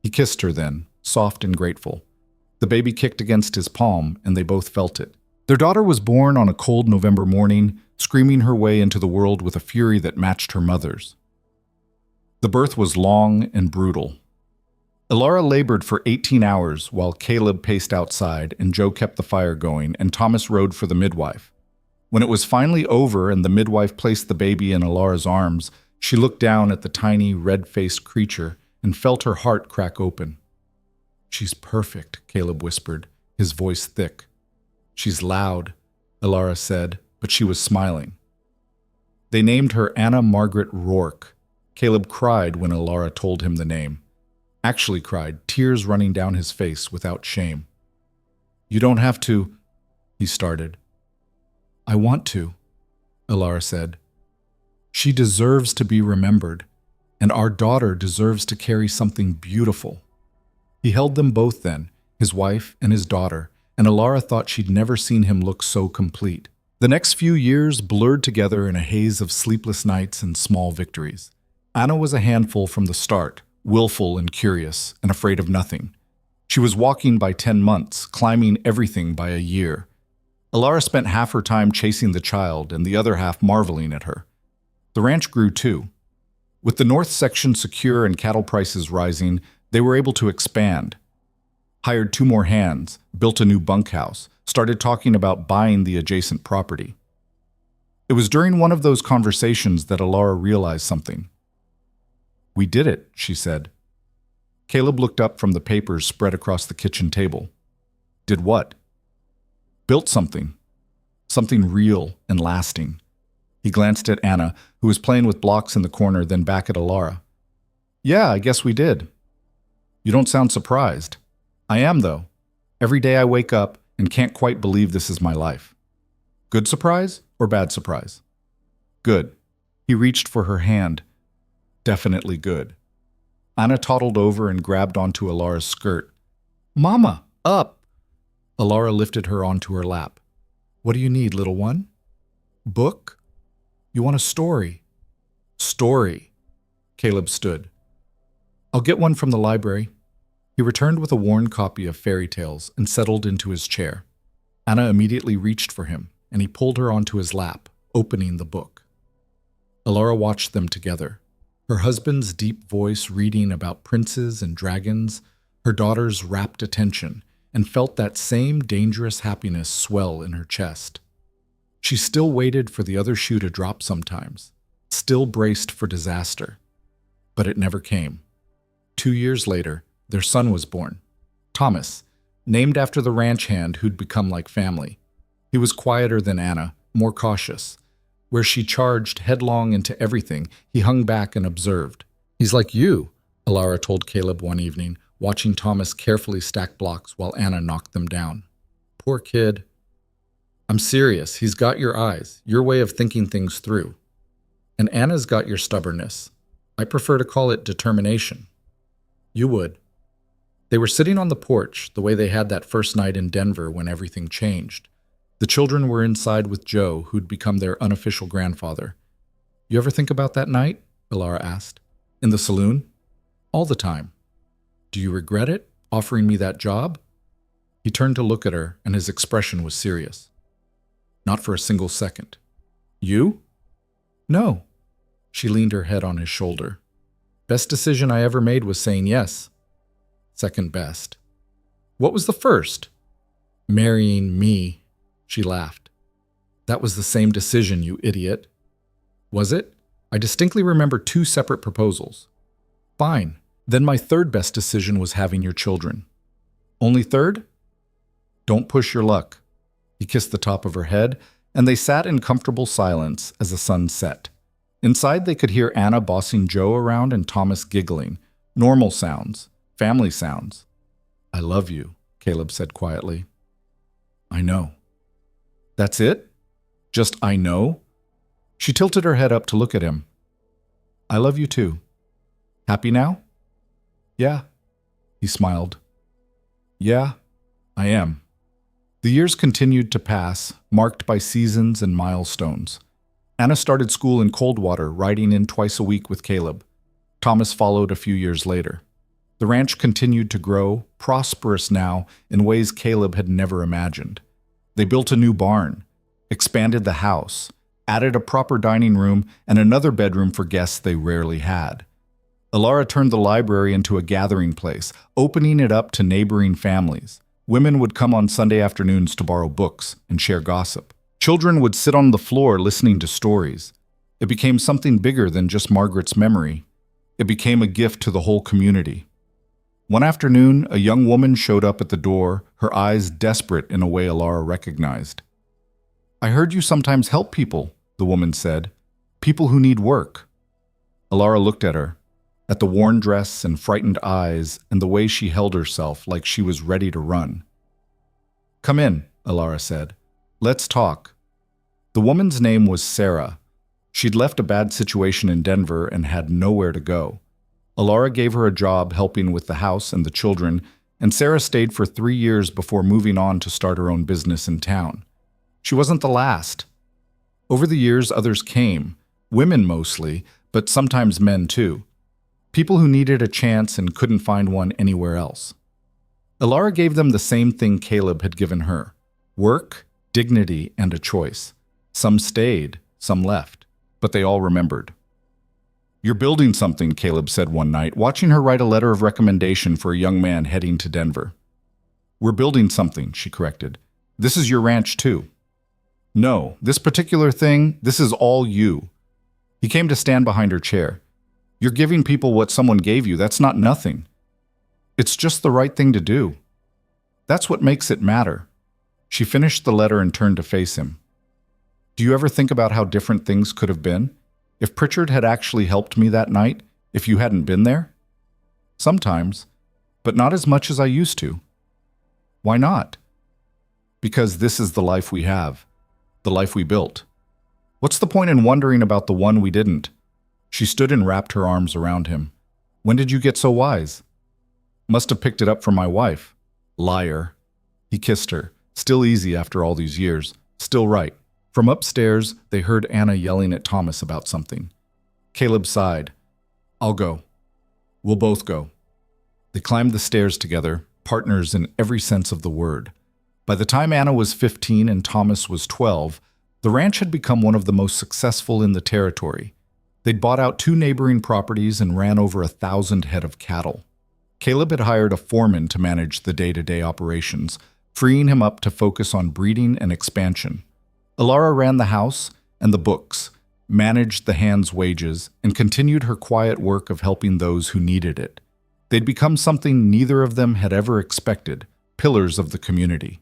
He kissed her then, soft and grateful. The baby kicked against his palm, and they both felt it. Their daughter was born on a cold November morning, screaming her way into the world with a fury that matched her mother's. The birth was long and brutal. Alara labored for 18 hours while Caleb paced outside and Joe kept the fire going and Thomas rode for the midwife. When it was finally over and the midwife placed the baby in Alara's arms, she looked down at the tiny, red-faced creature and felt her heart crack open. "She's perfect," Caleb whispered, his voice thick. "She's loud," Alara said, but she was smiling. They named her Anna Margaret Rourke. Caleb cried when Alara told him the name. Actually cried, tears running down his face without shame. "You don't have to," he started. "I want to," Alara said. "She deserves to be remembered, and our daughter deserves to carry something beautiful." He held them both then, his wife and his daughter, and Alara thought she'd never seen him look so complete. The next few years blurred together in a haze of sleepless nights and small victories. Anna was a handful from the start, willful and curious, and afraid of nothing. She was walking by 10 months, climbing everything by a year. Alara spent half her time chasing the child and the other half marveling at her. The ranch grew too. With the north section secure and cattle prices rising, they were able to expand. Hired 2 more hands, built a new bunkhouse, started talking about buying the adjacent property. It was during one of those conversations that Alara realized something. "We did it," she said. Caleb looked up from the papers spread across the kitchen table. "Did what?" "Built something. Something real and lasting." He glanced at Anna, who was playing with blocks in the corner, then back at Alara. "Yeah, I guess we did." "You don't sound surprised." "I am, though. Every day I wake up and can't quite believe this is my life." "Good surprise or bad surprise?" "Good." He reached for her hand. "Definitely good." Anna toddled over and grabbed onto Alara's skirt. "Mama, up!" Alara lifted her onto her lap. "What do you need, little one?" "Book? You want a story?" "Story." Caleb stood. "I'll get one from the library." He returned with a worn copy of fairy tales and settled into his chair. Anna immediately reached for him, and he pulled her onto his lap, opening the book. Alara watched them together. Her husband's deep voice reading about princes and dragons, her daughter's rapt attention, and felt that same dangerous happiness swell in her chest. She still waited for the other shoe to drop sometimes, still braced for disaster. But it never came. 2 years later, their son was born, Thomas, named after the ranch hand who'd become like family. He was quieter than Anna, more cautious. Where she charged headlong into everything, he hung back and observed. "He's like you," Alara told Caleb one evening, watching Thomas carefully stack blocks while Anna knocked them down. "Poor kid." "I'm serious. He's got your eyes, your way of thinking things through. And Anna's got your stubbornness. I prefer to call it determination." "You would." They were sitting on the porch, the way they had that first night in Denver when everything changed. The children were inside with Joe, who'd become their unofficial grandfather. "You ever think about that night?" Alara asked. "In the saloon?" "All the time." "Do you regret it, offering me that job?" He turned to look at her, and his expression was serious. "Not for a single second." "You?" "No." She leaned her head on his shoulder. "Best decision I ever made was saying yes." "Second best." "What was the first?" "Marrying me." She laughed. "That was the same decision, you idiot." "Was it? I distinctly remember 2 separate proposals." "Fine. Then my third best decision was having your children." "Only third?" "Don't push your luck." He kissed the top of her head, and they sat in comfortable silence as the sun set. Inside they could hear Anna bossing Joe around and Thomas giggling. Normal sounds. Family sounds. "I love you," Caleb said quietly. "I know." "That's it? Just I know?" She tilted her head up to look at him. "I love you too." "Happy now?" "Yeah." He smiled. "Yeah, I am." The years continued to pass, marked by seasons and milestones. Anna started school in Coldwater, riding in twice a week with Caleb. Thomas followed a few years later. The ranch continued to grow, prosperous now in ways Caleb had never imagined. They built a new barn, expanded the house, added a proper dining room and another bedroom for guests they rarely had. Alara turned the library into a gathering place, opening it up to neighboring families. Women would come on Sunday afternoons to borrow books and share gossip. Children would sit on the floor listening to stories. It became something bigger than just Margaret's memory. It became a gift to the whole community. One afternoon, a young woman showed up at the door, her eyes desperate in a way Alara recognized. "I heard you sometimes help people," the woman said. "People who need work." Alara looked at her, at the worn dress and frightened eyes and the way she held herself like she was ready to run. "Come in," Alara said. "Let's talk." The woman's name was Sarah. She'd left a bad situation in Denver and had nowhere to go. Alara gave her a job helping with the house and the children, and Sarah stayed for 3 years before moving on to start her own business in town. She wasn't the last, Over the years, others came, women mostly, but sometimes men too. People who needed a chance and couldn't find one anywhere else. Ilara gave them the same thing Caleb had given her: work, dignity, and a choice. Some stayed, some left, but they all remembered. "You're building something," Caleb said one night, watching her write a letter of recommendation for a young man heading to Denver. "We're building something," she corrected. "This is your ranch too." "No, this particular thing, this is all you." He came to stand behind her chair. "You're giving people what someone gave you. That's not nothing. It's just the right thing to do. That's what makes it matter." She finished the letter and turned to face him. "Do you ever think about how different things could have been? If Pritchard had actually helped me that night, if you hadn't been there?" "Sometimes, but not as much as I used to." "Why not?" "Because this is the life we have, the life we built. What's the point in wondering about the one we didn't?" She stood and wrapped her arms around him. "When did you get so wise?" "Must have picked it up from my wife." "Liar." He kissed her, still easy after all these years, still right. From upstairs, they heard Anna yelling at Thomas about something. Caleb sighed. "I'll go. We'll both go." They climbed the stairs together, partners in every sense of the word. By the time Anna was 15 and Thomas was 12, the ranch had become one of the most successful in the territory. They'd bought out 2 neighboring properties and ran over 1,000 head of cattle. Caleb had hired a foreman to manage the day-to-day operations, freeing him up to focus on breeding and expansion. Ilara ran the house and the books, managed the hands' wages, and continued her quiet work of helping those who needed it. They'd become something neither of them had ever expected, pillars of the community.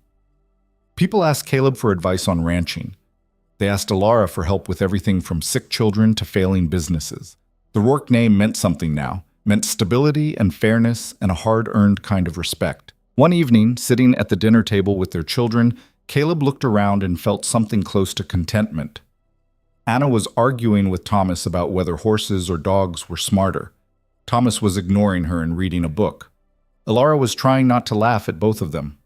People asked Caleb for advice on ranching. They asked Ilara for help with everything from sick children to failing businesses. The Rourke name meant something now, meant stability and fairness and a hard-earned kind of respect. One evening, sitting at the dinner table with their children, Caleb looked around and felt something close to contentment. Anna was arguing with Thomas about whether horses or dogs were smarter. Thomas was ignoring her and reading a book. Ilara was trying not to laugh at both of them.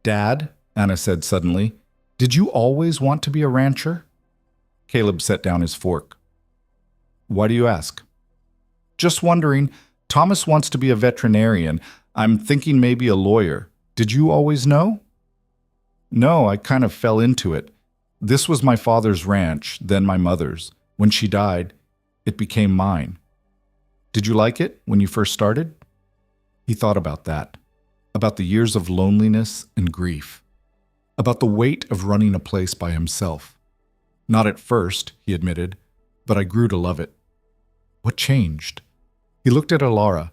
"Dad," Anna said suddenly, "did you always want to be a rancher?" Caleb set down his fork. "Why do you ask?" "Just wondering. Thomas wants to be a veterinarian. I'm thinking maybe a lawyer. Did you always know?" "No, I kind of fell into it. This was my father's ranch, then my mother's. When she died, it became mine." "Did you like it when you first started?" He thought about that, about the years of loneliness and grief, about the weight of running a place by himself. "Not at first," he admitted, "but I grew to love it." What changed? He looked at Ilara.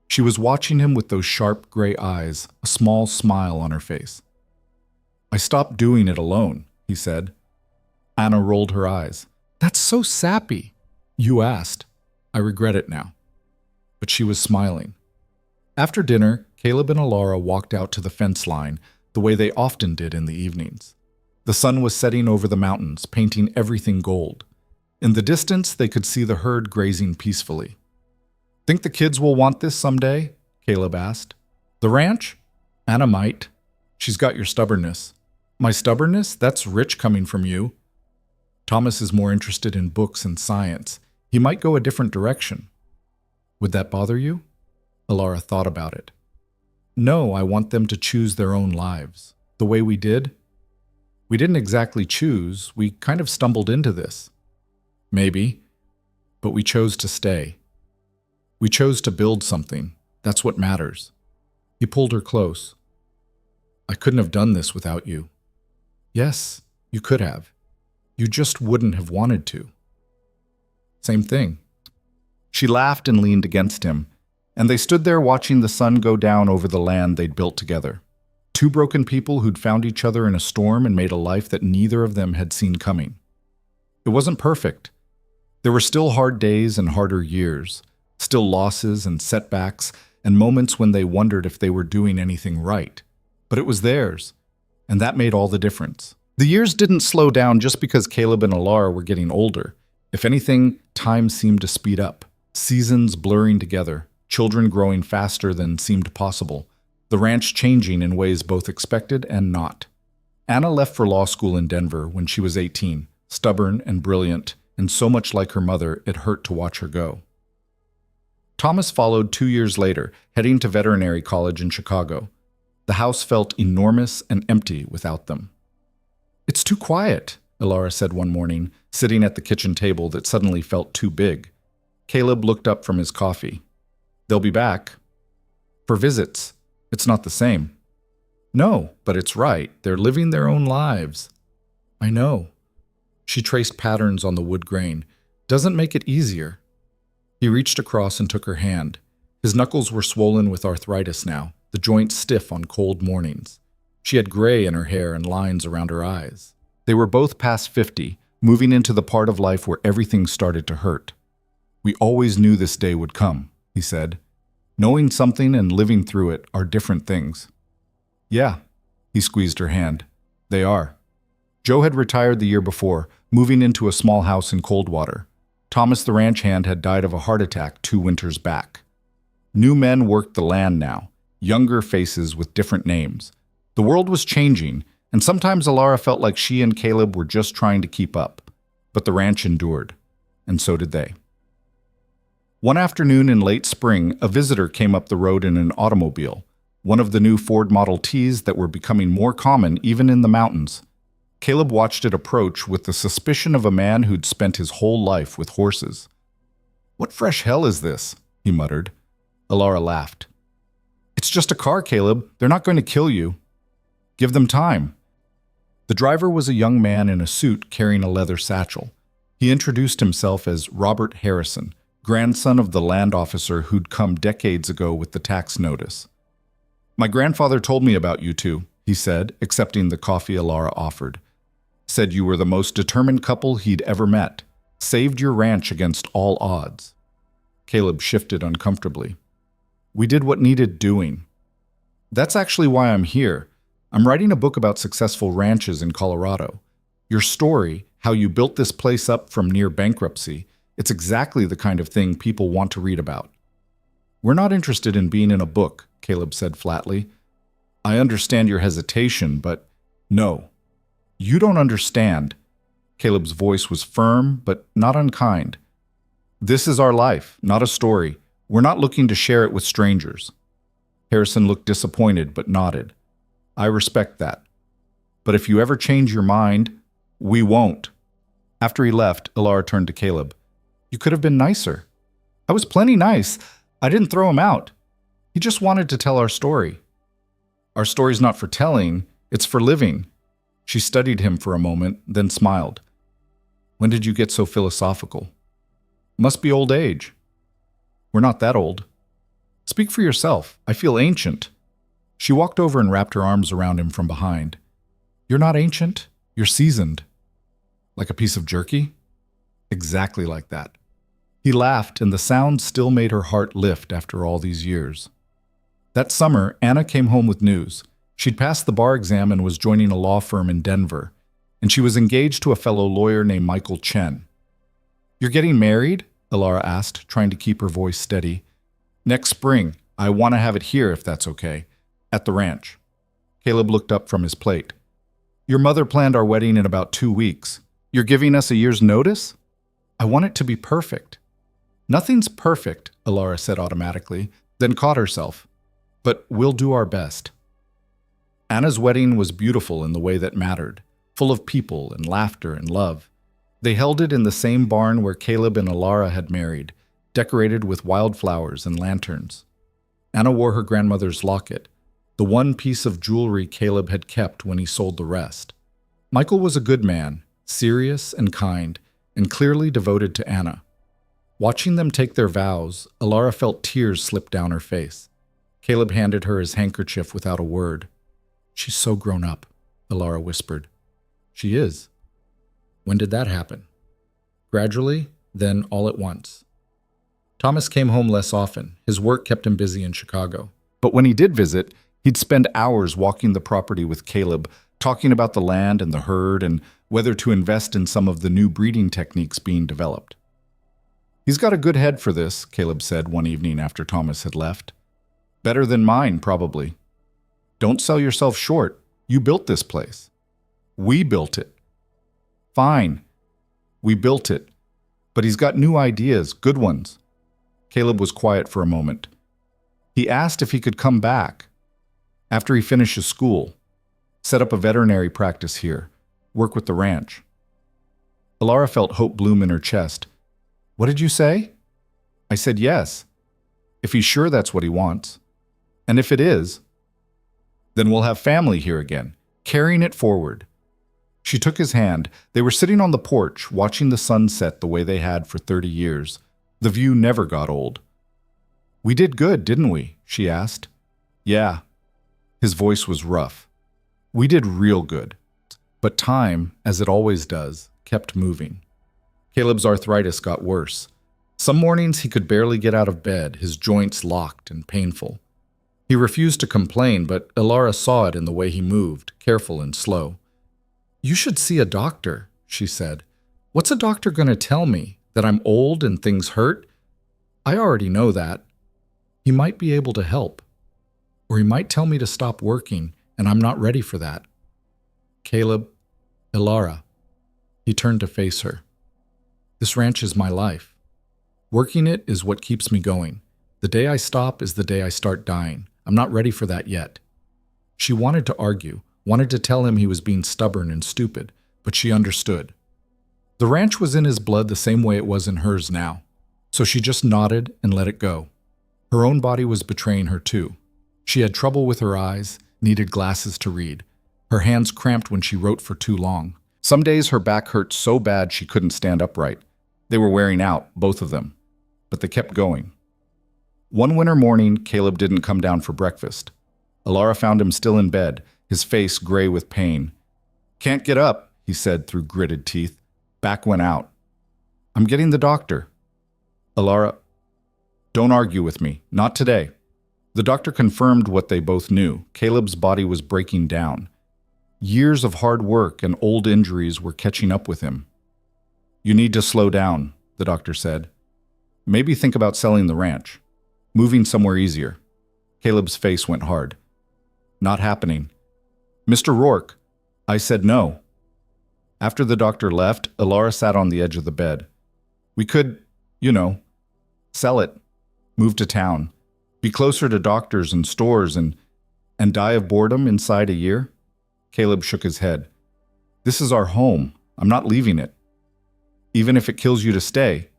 She was watching him with those sharp gray eyes, a small smile on her face. "I stopped doing it alone," he said. Anna rolled her eyes. "That's so sappy." "You asked. I regret it now." But she was smiling. After dinner, Caleb and Ilara walked out to the fence line, the way they often did in the evenings. The sun was setting over the mountains, painting everything gold. In the distance, they could see the herd grazing peacefully. "Think the kids will want this someday?" Caleb asked. "The ranch?" "Anna might. She's got your stubbornness." "My stubbornness? That's rich coming from you." "Thomas is more interested in books and science. He might go a different direction." "Would that bother you?" Ilara thought about it. "No, I want them to choose their own lives. The way we did. We didn't exactly choose. We kind of stumbled into this." "Maybe. But we chose to stay. We chose to build something. That's what matters." He pulled her close. "I couldn't have done this without you." "Yes, you could have. You just wouldn't have wanted to." "Same thing." She laughed and leaned against him, and they stood there watching the sun go down over the land they'd built together. 2 broken people who'd found each other in a storm and made a life that neither of them had seen coming. It wasn't perfect. There were still hard days and harder years, still losses and setbacks, and moments when they wondered if they were doing anything right. But it was theirs, and that made all the difference. The years didn't slow down just because Caleb and Ilara were getting older. If anything, time seemed to speed up, seasons blurring together, children growing faster than seemed possible, the ranch changing in ways both expected and not. Anna left for law school in Denver when she was 18, stubborn and brilliant, and so much like her mother it hurt to watch her go. Thomas followed 2 years later, heading to veterinary college in Chicago. The house felt enormous and empty without them. "It's too quiet," Ilara said one morning, sitting at the kitchen table that suddenly felt too big. Caleb looked up from his coffee. "They'll be back." "For visits. It's not the same." "No, but it's right. They're living their own lives." "I know." She traced patterns on the wood grain. "Doesn't make it easier." He reached across and took her hand. His knuckles were swollen with arthritis now, the joints stiff on cold mornings. She had gray in her hair and lines around her eyes. They were both past 50, moving into the part of life where everything started to hurt. "We always knew this day would come," he said. "Knowing something and living through it are different things." "Yeah," he squeezed her hand. "They are." Joe had retired the year before, moving into a small house in Coldwater. Thomas the ranch hand had died of a heart attack 2 winters back. New men worked the land now, younger faces with different names. The world was changing, and sometimes Ilara felt like she and Caleb were just trying to keep up. But the ranch endured, and so did they. One afternoon in late spring, a visitor came up the road in an automobile, one of the new Ford Model Ts that were becoming more common even in the mountains. Caleb watched it approach with the suspicion of a man who'd spent his whole life with horses. "What fresh hell is this?" he muttered. Ilara laughed. "It's just a car, Caleb. They're not going to kill you. Give them time." The driver was a young man in a suit carrying a leather satchel. He introduced himself as Robert Harrison, grandson of the land officer who'd come decades ago with the tax notice. "My grandfather told me about you two," he said, accepting the coffee Ilara offered. "Said you were the most determined couple he'd ever met. Saved your ranch against all odds." Caleb shifted uncomfortably. "We did what needed doing." "That's actually why I'm here. I'm writing a book about successful ranches in Colorado. Your story, how you built this place up from near bankruptcy, it's exactly the kind of thing people want to read about." "We're not interested in being in a book," Caleb said flatly. "I understand your hesitation, but no. You don't understand." Caleb's voice was firm, but not unkind. "This is our life, not a story. We're not looking to share it with strangers." Harrison looked disappointed, but nodded. "I respect that. But if you ever change your mind, we won't." After he left, Ilara turned to Caleb. "You could have been nicer." "I was plenty nice. I didn't throw him out. He just wanted to tell our story." "Our story's not for telling, it's for living." She studied him for a moment, then smiled. "When did you get so philosophical?" "Must be old age." "We're not that old." "Speak for yourself. I feel ancient." She walked over and wrapped her arms around him from behind. "You're not ancient. You're seasoned." "Like a piece of jerky?" "Exactly like that." He laughed, and the sound still made her heart lift after all these years. That summer, Anna came home with news. She'd passed the bar exam and was joining a law firm in Denver, and she was engaged to a fellow lawyer named Michael Chen. "You're getting married?" Ilara asked, trying to keep her voice steady. "Next spring. I want to have it here, if that's okay. At the ranch." Caleb looked up from his plate. "Your mother planned our wedding in about 2 weeks. You're giving us a year's notice?" "I want it to be perfect." "Nothing's perfect," Ilara said automatically, then caught herself. "But we'll do our best." Anna's wedding was beautiful in the way that mattered, full of people and laughter and love. They held it in the same barn where Caleb and Ilara had married, decorated with wildflowers and lanterns. Anna wore her grandmother's locket, the one piece of jewelry Caleb had kept when he sold the rest. Michael was a good man, serious and kind, and clearly devoted to Anna. Watching them take their vows, Ilara felt tears slip down her face. Caleb handed her his handkerchief without a word. "She's so grown up," Ilara whispered. "She is." "When did that happen?" "Gradually, then all at once." Thomas came home less often. His work kept him busy in Chicago. But when he did visit, he'd spend hours walking the property with Caleb, talking about the land and the herd and whether to invest in some of the new breeding techniques being developed. "He's got a good head for this," Caleb said one evening after Thomas had left. "Better than mine, probably." "Don't sell yourself short. You built this place." "We built it." "Fine. We built it. But he's got new ideas, good ones. Caleb was quiet for a moment. He asked if he could come back after he finishes school, set up a veterinary practice here, work with the ranch. Alara felt hope bloom in her chest. What did you say? I said yes, if he's sure that's what he wants. And if it is, then we'll have family here again, carrying it forward. She took his hand. They were sitting on the porch, watching the sun set the way they had for 30 years. The view never got old. We did good, didn't we? She asked. Yeah. His voice was rough. We did real good. But time, as it always does, kept moving. Caleb's arthritis got worse. Some mornings he could barely get out of bed, his joints locked and painful. He refused to complain, but Alara saw it in the way he moved, careful and slow. You should see a doctor, she said. What's a doctor going to tell me? That I'm old and things hurt? I already know that. He might be able to help. Or he might tell me to stop working, and I'm not ready for that. Caleb, Alara. He turned to face her. This ranch is my life. Working it is what keeps me going. The day I stop is the day I start dying. I'm not ready for that yet. She wanted to argue, wanted to tell him he was being stubborn and stupid, but she understood. The ranch was in his blood the same way it was in hers now, so she just nodded and let it go. Her own body was betraying her too. She had trouble with her eyes, needed glasses to read. Her hands cramped when she wrote for too long. Some days her back hurt so bad she couldn't stand upright. They were wearing out, both of them, but they kept going. One winter morning, Caleb didn't come down for breakfast. Alara found him still in bed, his face gray with pain. Can't get up, he said through gritted teeth. Back went out. I'm getting the doctor. Alara, don't argue with me. Not today. The doctor confirmed what they both knew. Caleb's body was breaking down. Years of hard work and old injuries were catching up with him. You need to slow down, the doctor said. Maybe think about selling the ranch. Moving somewhere easier. Caleb's face went hard. Not happening. Mr. Rourke, I said no. After the doctor left, Alara sat on the edge of the bed. We could, sell it. Move to town. Be closer to doctors and stores and die of boredom inside a year? Caleb shook his head. This is our home. I'm not leaving it. Even if it kills you to stay.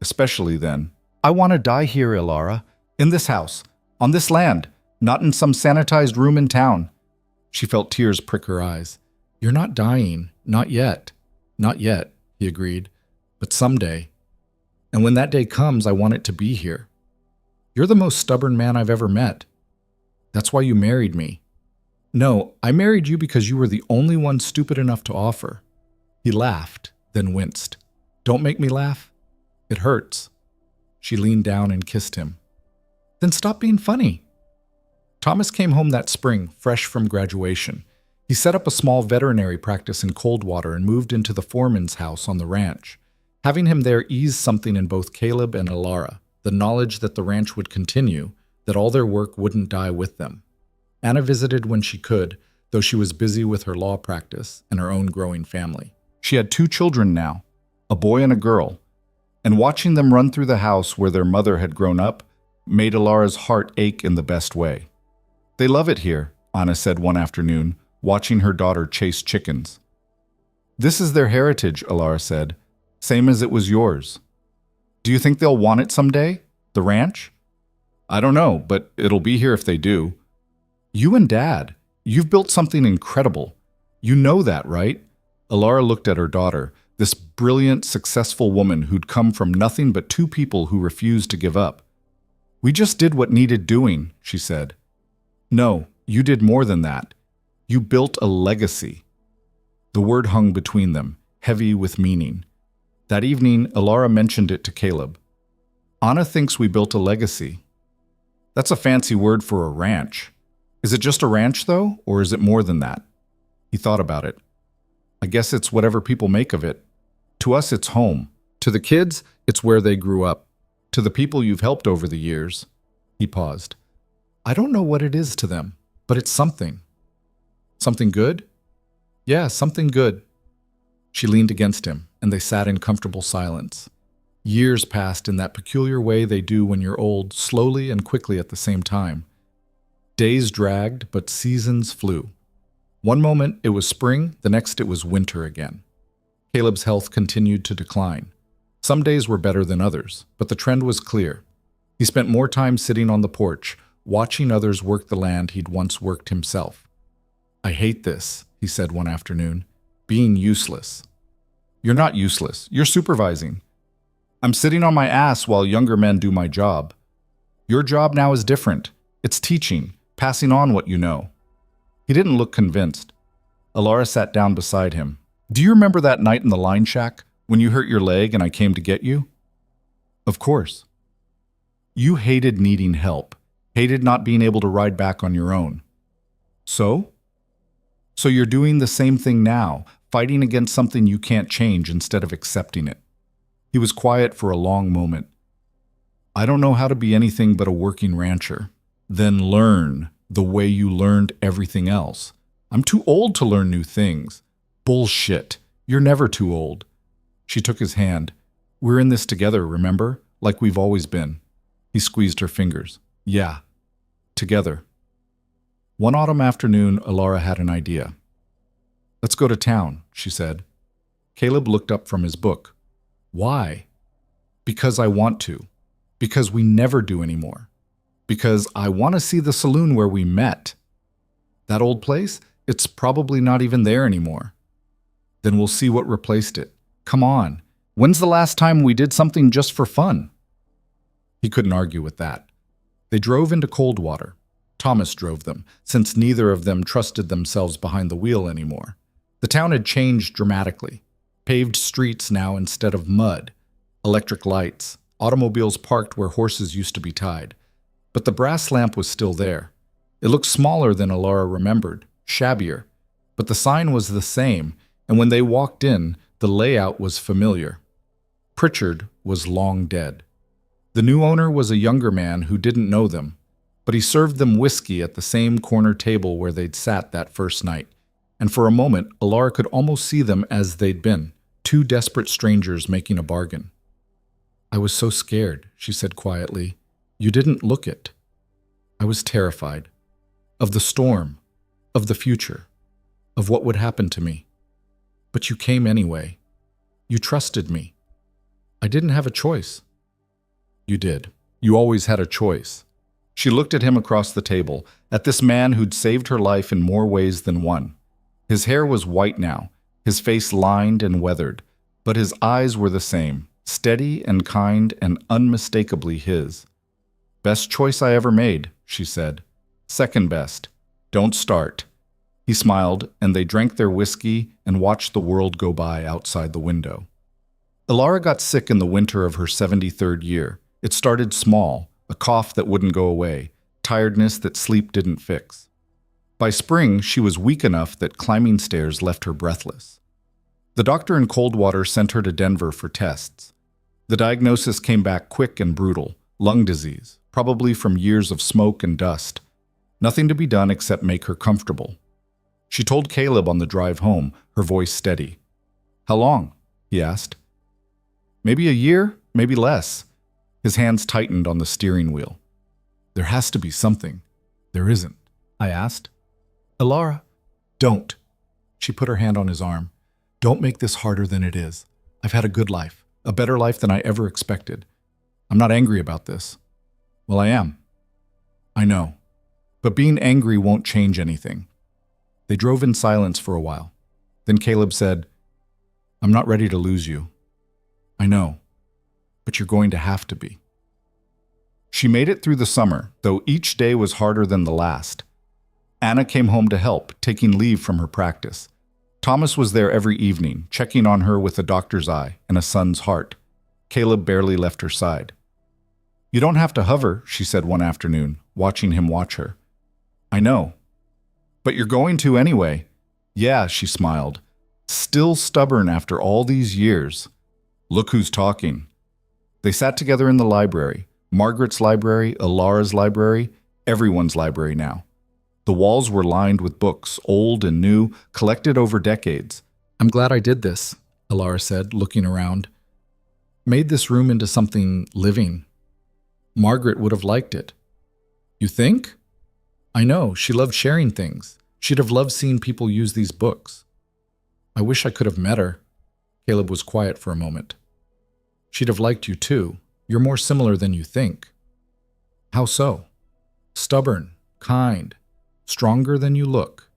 Especially then. I want to die here, Alara. In this house. On this land. Not in some sanitized room in town. She felt tears prick her eyes. You're not dying. Not yet. Not yet, he agreed. But someday. And when that day comes, I want it to be here. You're the most stubborn man I've ever met. That's why you married me. No, I married you because you were the only one stupid enough to offer. He laughed, then winced. Don't make me laugh. It hurts. She leaned down and kissed him. Then stop being funny. Thomas came home that spring, fresh from graduation. He set up a small veterinary practice in Coldwater and moved into the foreman's house on the ranch. Having him there eased something in both Caleb and Alara, the knowledge that the ranch would continue, that all their work wouldn't die with them. Anna visited when she could, though she was busy with her law practice and her own growing family. She had 2 children now, a boy and a girl, and watching them run through the house where their mother had grown up made Alara's heart ache in the best way. They love it here, Anna said one afternoon, watching her daughter chase chickens. This is their heritage, Alara said, same as it was yours. Do you think they'll want it someday? The ranch? I don't know, but it'll be here if they do. You and Dad, you've built something incredible. You know that, right? Alara looked at her daughter, this brilliant, successful woman who'd come from nothing but 2 people who refused to give up. We just did what needed doing, she said. No, you did more than that. You built a legacy. The word hung between them, heavy with meaning. That evening, Alara mentioned it to Caleb. Anna thinks we built a legacy. That's a fancy word for a ranch. Is it just a ranch, though, or is it more than that? He thought about it. I guess it's whatever people make of it. To us, it's home. To the kids, it's where they grew up. To the people you've helped over the years. He paused. I don't know what it is to them, but it's something. Something good? Yeah, something good. She leaned against him, and they sat in comfortable silence. Years passed in that peculiar way they do when you're old, slowly and quickly at the same time. Days dragged, but seasons flew. One moment it was spring, the next it was winter again. Caleb's health continued to decline. Some days were better than others, but the trend was clear. He spent more time sitting on the porch, watching others work the land he'd once worked himself. "I hate this," he said one afternoon. "Being useless." "You're not useless. You're supervising. I'm sitting on my ass while younger men do my job. Your job now is different. It's teaching, passing on what you know." He didn't look convinced. Alara sat down beside him. "Do you remember that night in the line shack when you hurt your leg and I came to get you?" "Of course." "You hated needing help, hated not being able to ride back on your own. So? So you're doing the same thing now, fighting against something you can't change instead of accepting it." He was quiet for a long moment. "I don't know how to be anything but a working rancher." "Then learn the way you learned everything else." "I'm too old to learn new things." "Bullshit. You're never too old." She took his hand. "We're in this together, remember? Like we've always been." He squeezed her fingers. "Yeah. Together." One autumn afternoon, Alara had an idea. "Let's go to town," she said. Caleb looked up from his book. "Why?" "Because I want to. Because we never do anymore. Because I want to see the saloon where we met." "That old place? It's probably not even there anymore." "Then we'll see what replaced it. Come on. When's the last time we did something just for fun?" He couldn't argue with that. They drove into Coldwater. Thomas drove them, since neither of them trusted themselves behind the wheel anymore. The town had changed dramatically. Paved streets now instead of mud. Electric lights. Automobiles parked where horses used to be tied. But the brass lamp was still there. It looked smaller than Alara remembered, shabbier. But the sign was the same, and when they walked in, the layout was familiar. Pritchard was long dead. The new owner was a younger man who didn't know them, but he served them whiskey at the same corner table where they'd sat that first night. And for a moment, Alara could almost see them as they'd been, two desperate strangers making a bargain. "I was so scared," she said quietly. "You didn't look it." "I was terrified. Of the storm. Of the future. Of what would happen to me. But you came anyway. You trusted me. I didn't have a choice." "You did. You always had a choice." She looked at him across the table, at this man who'd saved her life in more ways than one. His hair was white now, his face lined and weathered, but his eyes were the same, steady and kind and unmistakably his. "Best choice I ever made," she said. "Second best. Don't start." He smiled, and they drank their whiskey and watched the world go by outside the window. Alara got sick in the winter of her 73rd year. It started small, a cough that wouldn't go away, tiredness that sleep didn't fix. By spring, she was weak enough that climbing stairs left her breathless. The doctor in Coldwater sent her to Denver for tests. The diagnosis came back quick and brutal, lung disease, probably from years of smoke and dust. Nothing to be done except make her comfortable. She told Caleb on the drive home, her voice steady. "How long?" he asked. "Maybe a year, maybe less." His hands tightened on the steering wheel. "There has to be something." "There isn't," I asked. "Alara, don't." She put her hand on his arm. "Don't make this harder than it is. I've had a good life, a better life than I ever expected. I'm not angry about this." "Well, I am." "I know. But being angry won't change anything." They drove in silence for a while. Then Caleb said, "I'm not ready to lose you." "I know. But you're going to have to be." She made it through the summer, though each day was harder than the last. Anna came home to help, taking leave from her practice. Thomas was there every evening, checking on her with a doctor's eye and a son's heart. Caleb barely left her side. "You don't have to hover," she said one afternoon, watching him watch her. "I know. But you're going to anyway." "Yeah," she smiled. "Still stubborn after all these years." "Look who's talking." They sat together in the library. Margaret's library, Alara's library, everyone's library now. The walls were lined with books, old and new, collected over decades. "I'm glad I did this," Alara said, looking around. Made this room into something living. Margaret would have liked it. You think? I know, she loved sharing things. She'd have loved seeing people use these books. I wish I could have met her. Caleb was quiet for a moment. She'd have liked you too. You're more similar than you think. How so? Stubborn, kind, stronger than you look.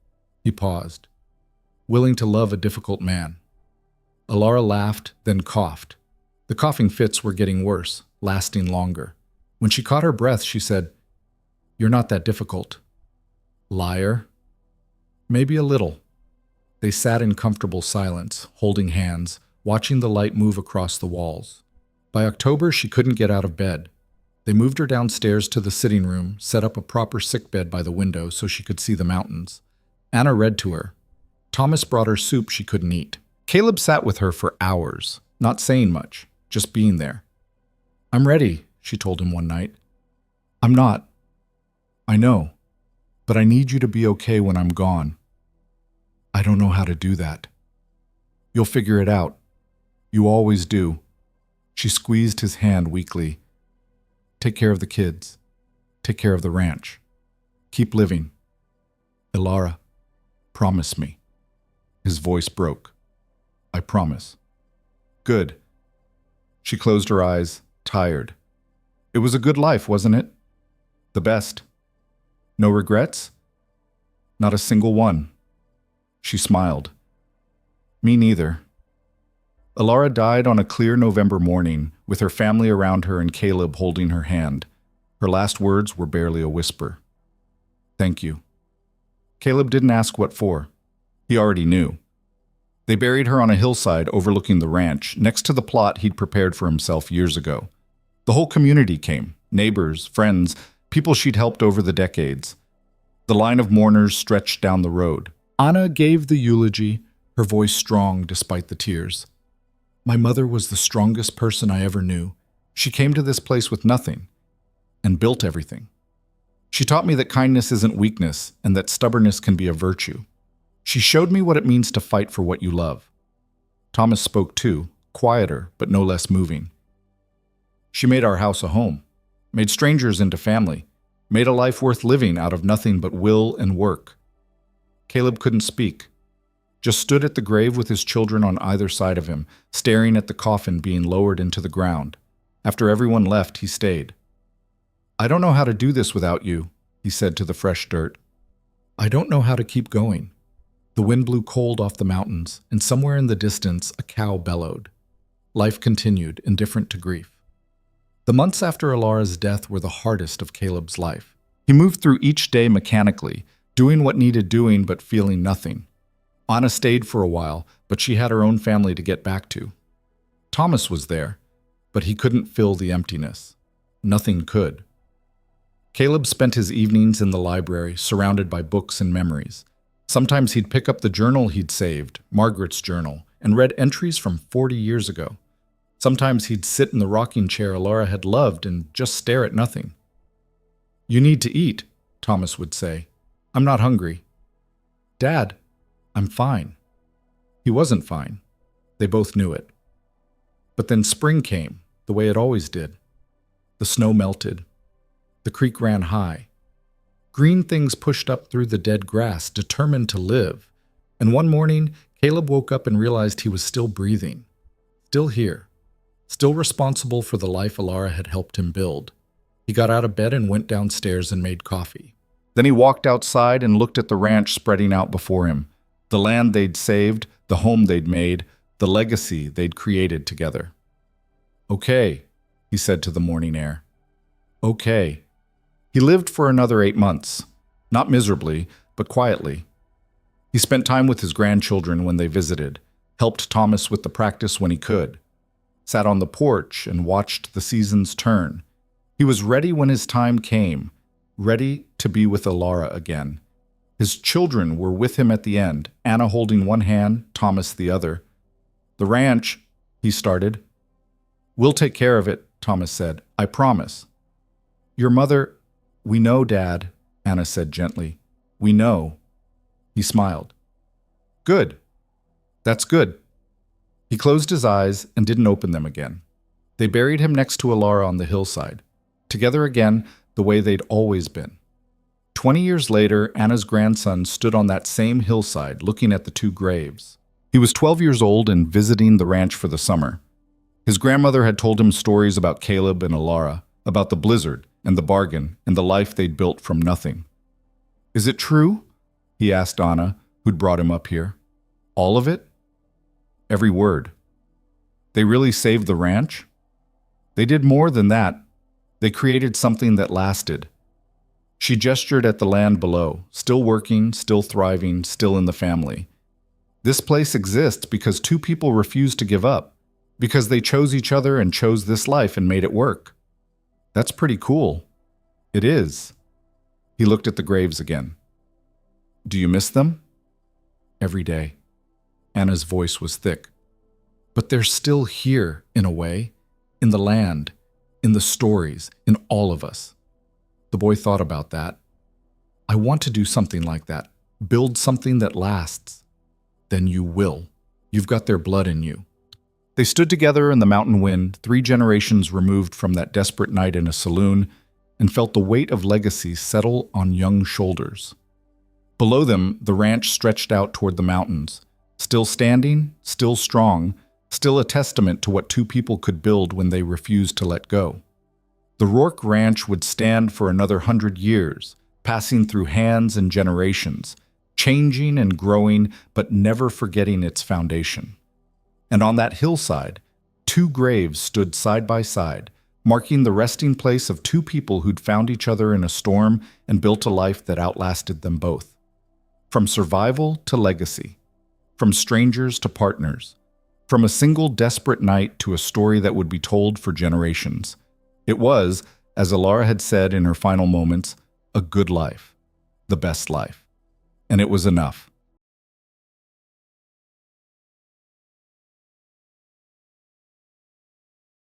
He paused, willing to love a difficult man. Alara laughed, then coughed. The coughing fits were getting worse, lasting longer. When she caught her breath, she said, You're not that difficult. Liar. Maybe a little. They sat in comfortable silence, holding hands, watching the light move across the walls. By October, she couldn't get out of bed. They moved her downstairs to the sitting room, set up a proper sickbed by the window so she could see the mountains. Anna read to her. Thomas brought her soup she couldn't eat. Caleb sat with her for hours, not saying much, just being there. I'm ready, she told him one night. I'm not. I know, but I need you to be okay when I'm gone. I don't know how to do that. You'll figure it out. You always do. She squeezed his hand weakly. Take care of the kids. Take care of the ranch. Keep living. Alara, promise me. His voice broke. I promise. Good. She closed her eyes, tired. It was a good life, wasn't it? The best. No regrets? Not a single one. She smiled. Me neither. Alara died on a clear November morning, with her family around her and Caleb holding her hand. Her last words were barely a whisper. Thank you. Caleb didn't ask what for. He already knew. They buried her on a hillside overlooking the ranch, next to the plot he'd prepared for himself years ago. The whole community came, neighbors, friends, people she'd helped over the decades. The line of mourners stretched down the road. Anna gave the eulogy, her voice strong despite the tears. My mother was the strongest person I ever knew. She came to this place with nothing and built everything. She taught me that kindness isn't weakness and that stubbornness can be a virtue. She showed me what it means to fight for what you love. Thomas spoke too, quieter but no less moving. She made our house a home, made strangers into family, made a life worth living out of nothing but will and work. Caleb couldn't speak, just stood at the grave with his children on either side of him, staring at the coffin being lowered into the ground. After everyone left, he stayed. I don't know how to do this without you, he said to the fresh dirt. I don't know how to keep going. The wind blew cold off the mountains, and somewhere in the distance a cow bellowed. Life continued, indifferent to grief. The months after Alara's death were the hardest of Caleb's life. He moved through each day mechanically, doing what needed doing but feeling nothing. Anna stayed for a while, but she had her own family to get back to. Thomas was there, but he couldn't fill the emptiness. Nothing could. Caleb spent his evenings in the library, surrounded by books and memories. Sometimes he'd pick up the journal he'd saved, Margaret's journal, and read entries from 40 years ago. Sometimes he'd sit in the rocking chair Alara had loved and just stare at nothing. You need to eat, Thomas would say. I'm not hungry. Dad, I'm fine. He wasn't fine. They both knew it. But then spring came, the way it always did. The snow melted. The creek ran high. Green things pushed up through the dead grass, determined to live. And one morning, Caleb woke up and realized he was still breathing. Still here. Still responsible for the life Alara had helped him build. He got out of bed and went downstairs and made coffee. Then he walked outside and looked at the ranch spreading out before him. The land they'd saved, the home they'd made, the legacy they'd created together. Okay, he said to the morning air. Okay. He lived for another 8 months. Not miserably, but quietly. He spent time with his grandchildren when they visited, helped Thomas with the practice when he could, sat on the porch and watched the seasons turn. He was ready when his time came, ready to be with Alara again. His children were with him at the end, Anna holding one hand, Thomas the other. The ranch, he started. We'll take care of it, Thomas said. I promise. Your mother... We know, Dad, Anna said gently. We know. He smiled. Good. That's good. He closed his eyes and didn't open them again. They buried him next to Alara on the hillside, together again the way they'd always been. 20 years later, Anna's grandson stood on that same hillside looking at the two graves. He was 12 years old and visiting the ranch for the summer. His grandmother had told him stories about Caleb and Alara, about the blizzard and the bargain and the life they'd built from nothing. "Is it true?" he asked Anna, who'd brought him up here. "All of it?" "Every word." "They really saved the ranch?" "They did more than that. They created something that lasted." She gestured at the land below, still working, still thriving, still in the family. "This place exists because two people refused to give up, because they chose each other and chose this life and made it work." "That's pretty cool." "It is." He looked at the graves again. "Do you miss them?" "Every day." Anna's voice was thick. "But they're still here, in a way, in the land, in the stories, in all of us." The boy thought about that. "I want to do something like that, build something that lasts." "Then you will. You've got their blood in you." They stood together in the mountain wind, 3 generations removed from that desperate night in a saloon, and felt the weight of legacy settle on young shoulders. Below them, the ranch stretched out toward the mountains, still standing, still strong, still a testament to what two people could build when they refused to let go. The Rourke Ranch would stand for another 100 years, passing through hands and generations, changing and growing, but never forgetting its foundation. And on that hillside, 2 graves stood side by side, marking the resting place of 2 people who'd found each other in a storm and built a life that outlasted them both. From survival to legacy, from strangers to partners, from a single desperate night to a story that would be told for generations. It was, as Alara had said in her final moments, a good life, the best life. And it was enough.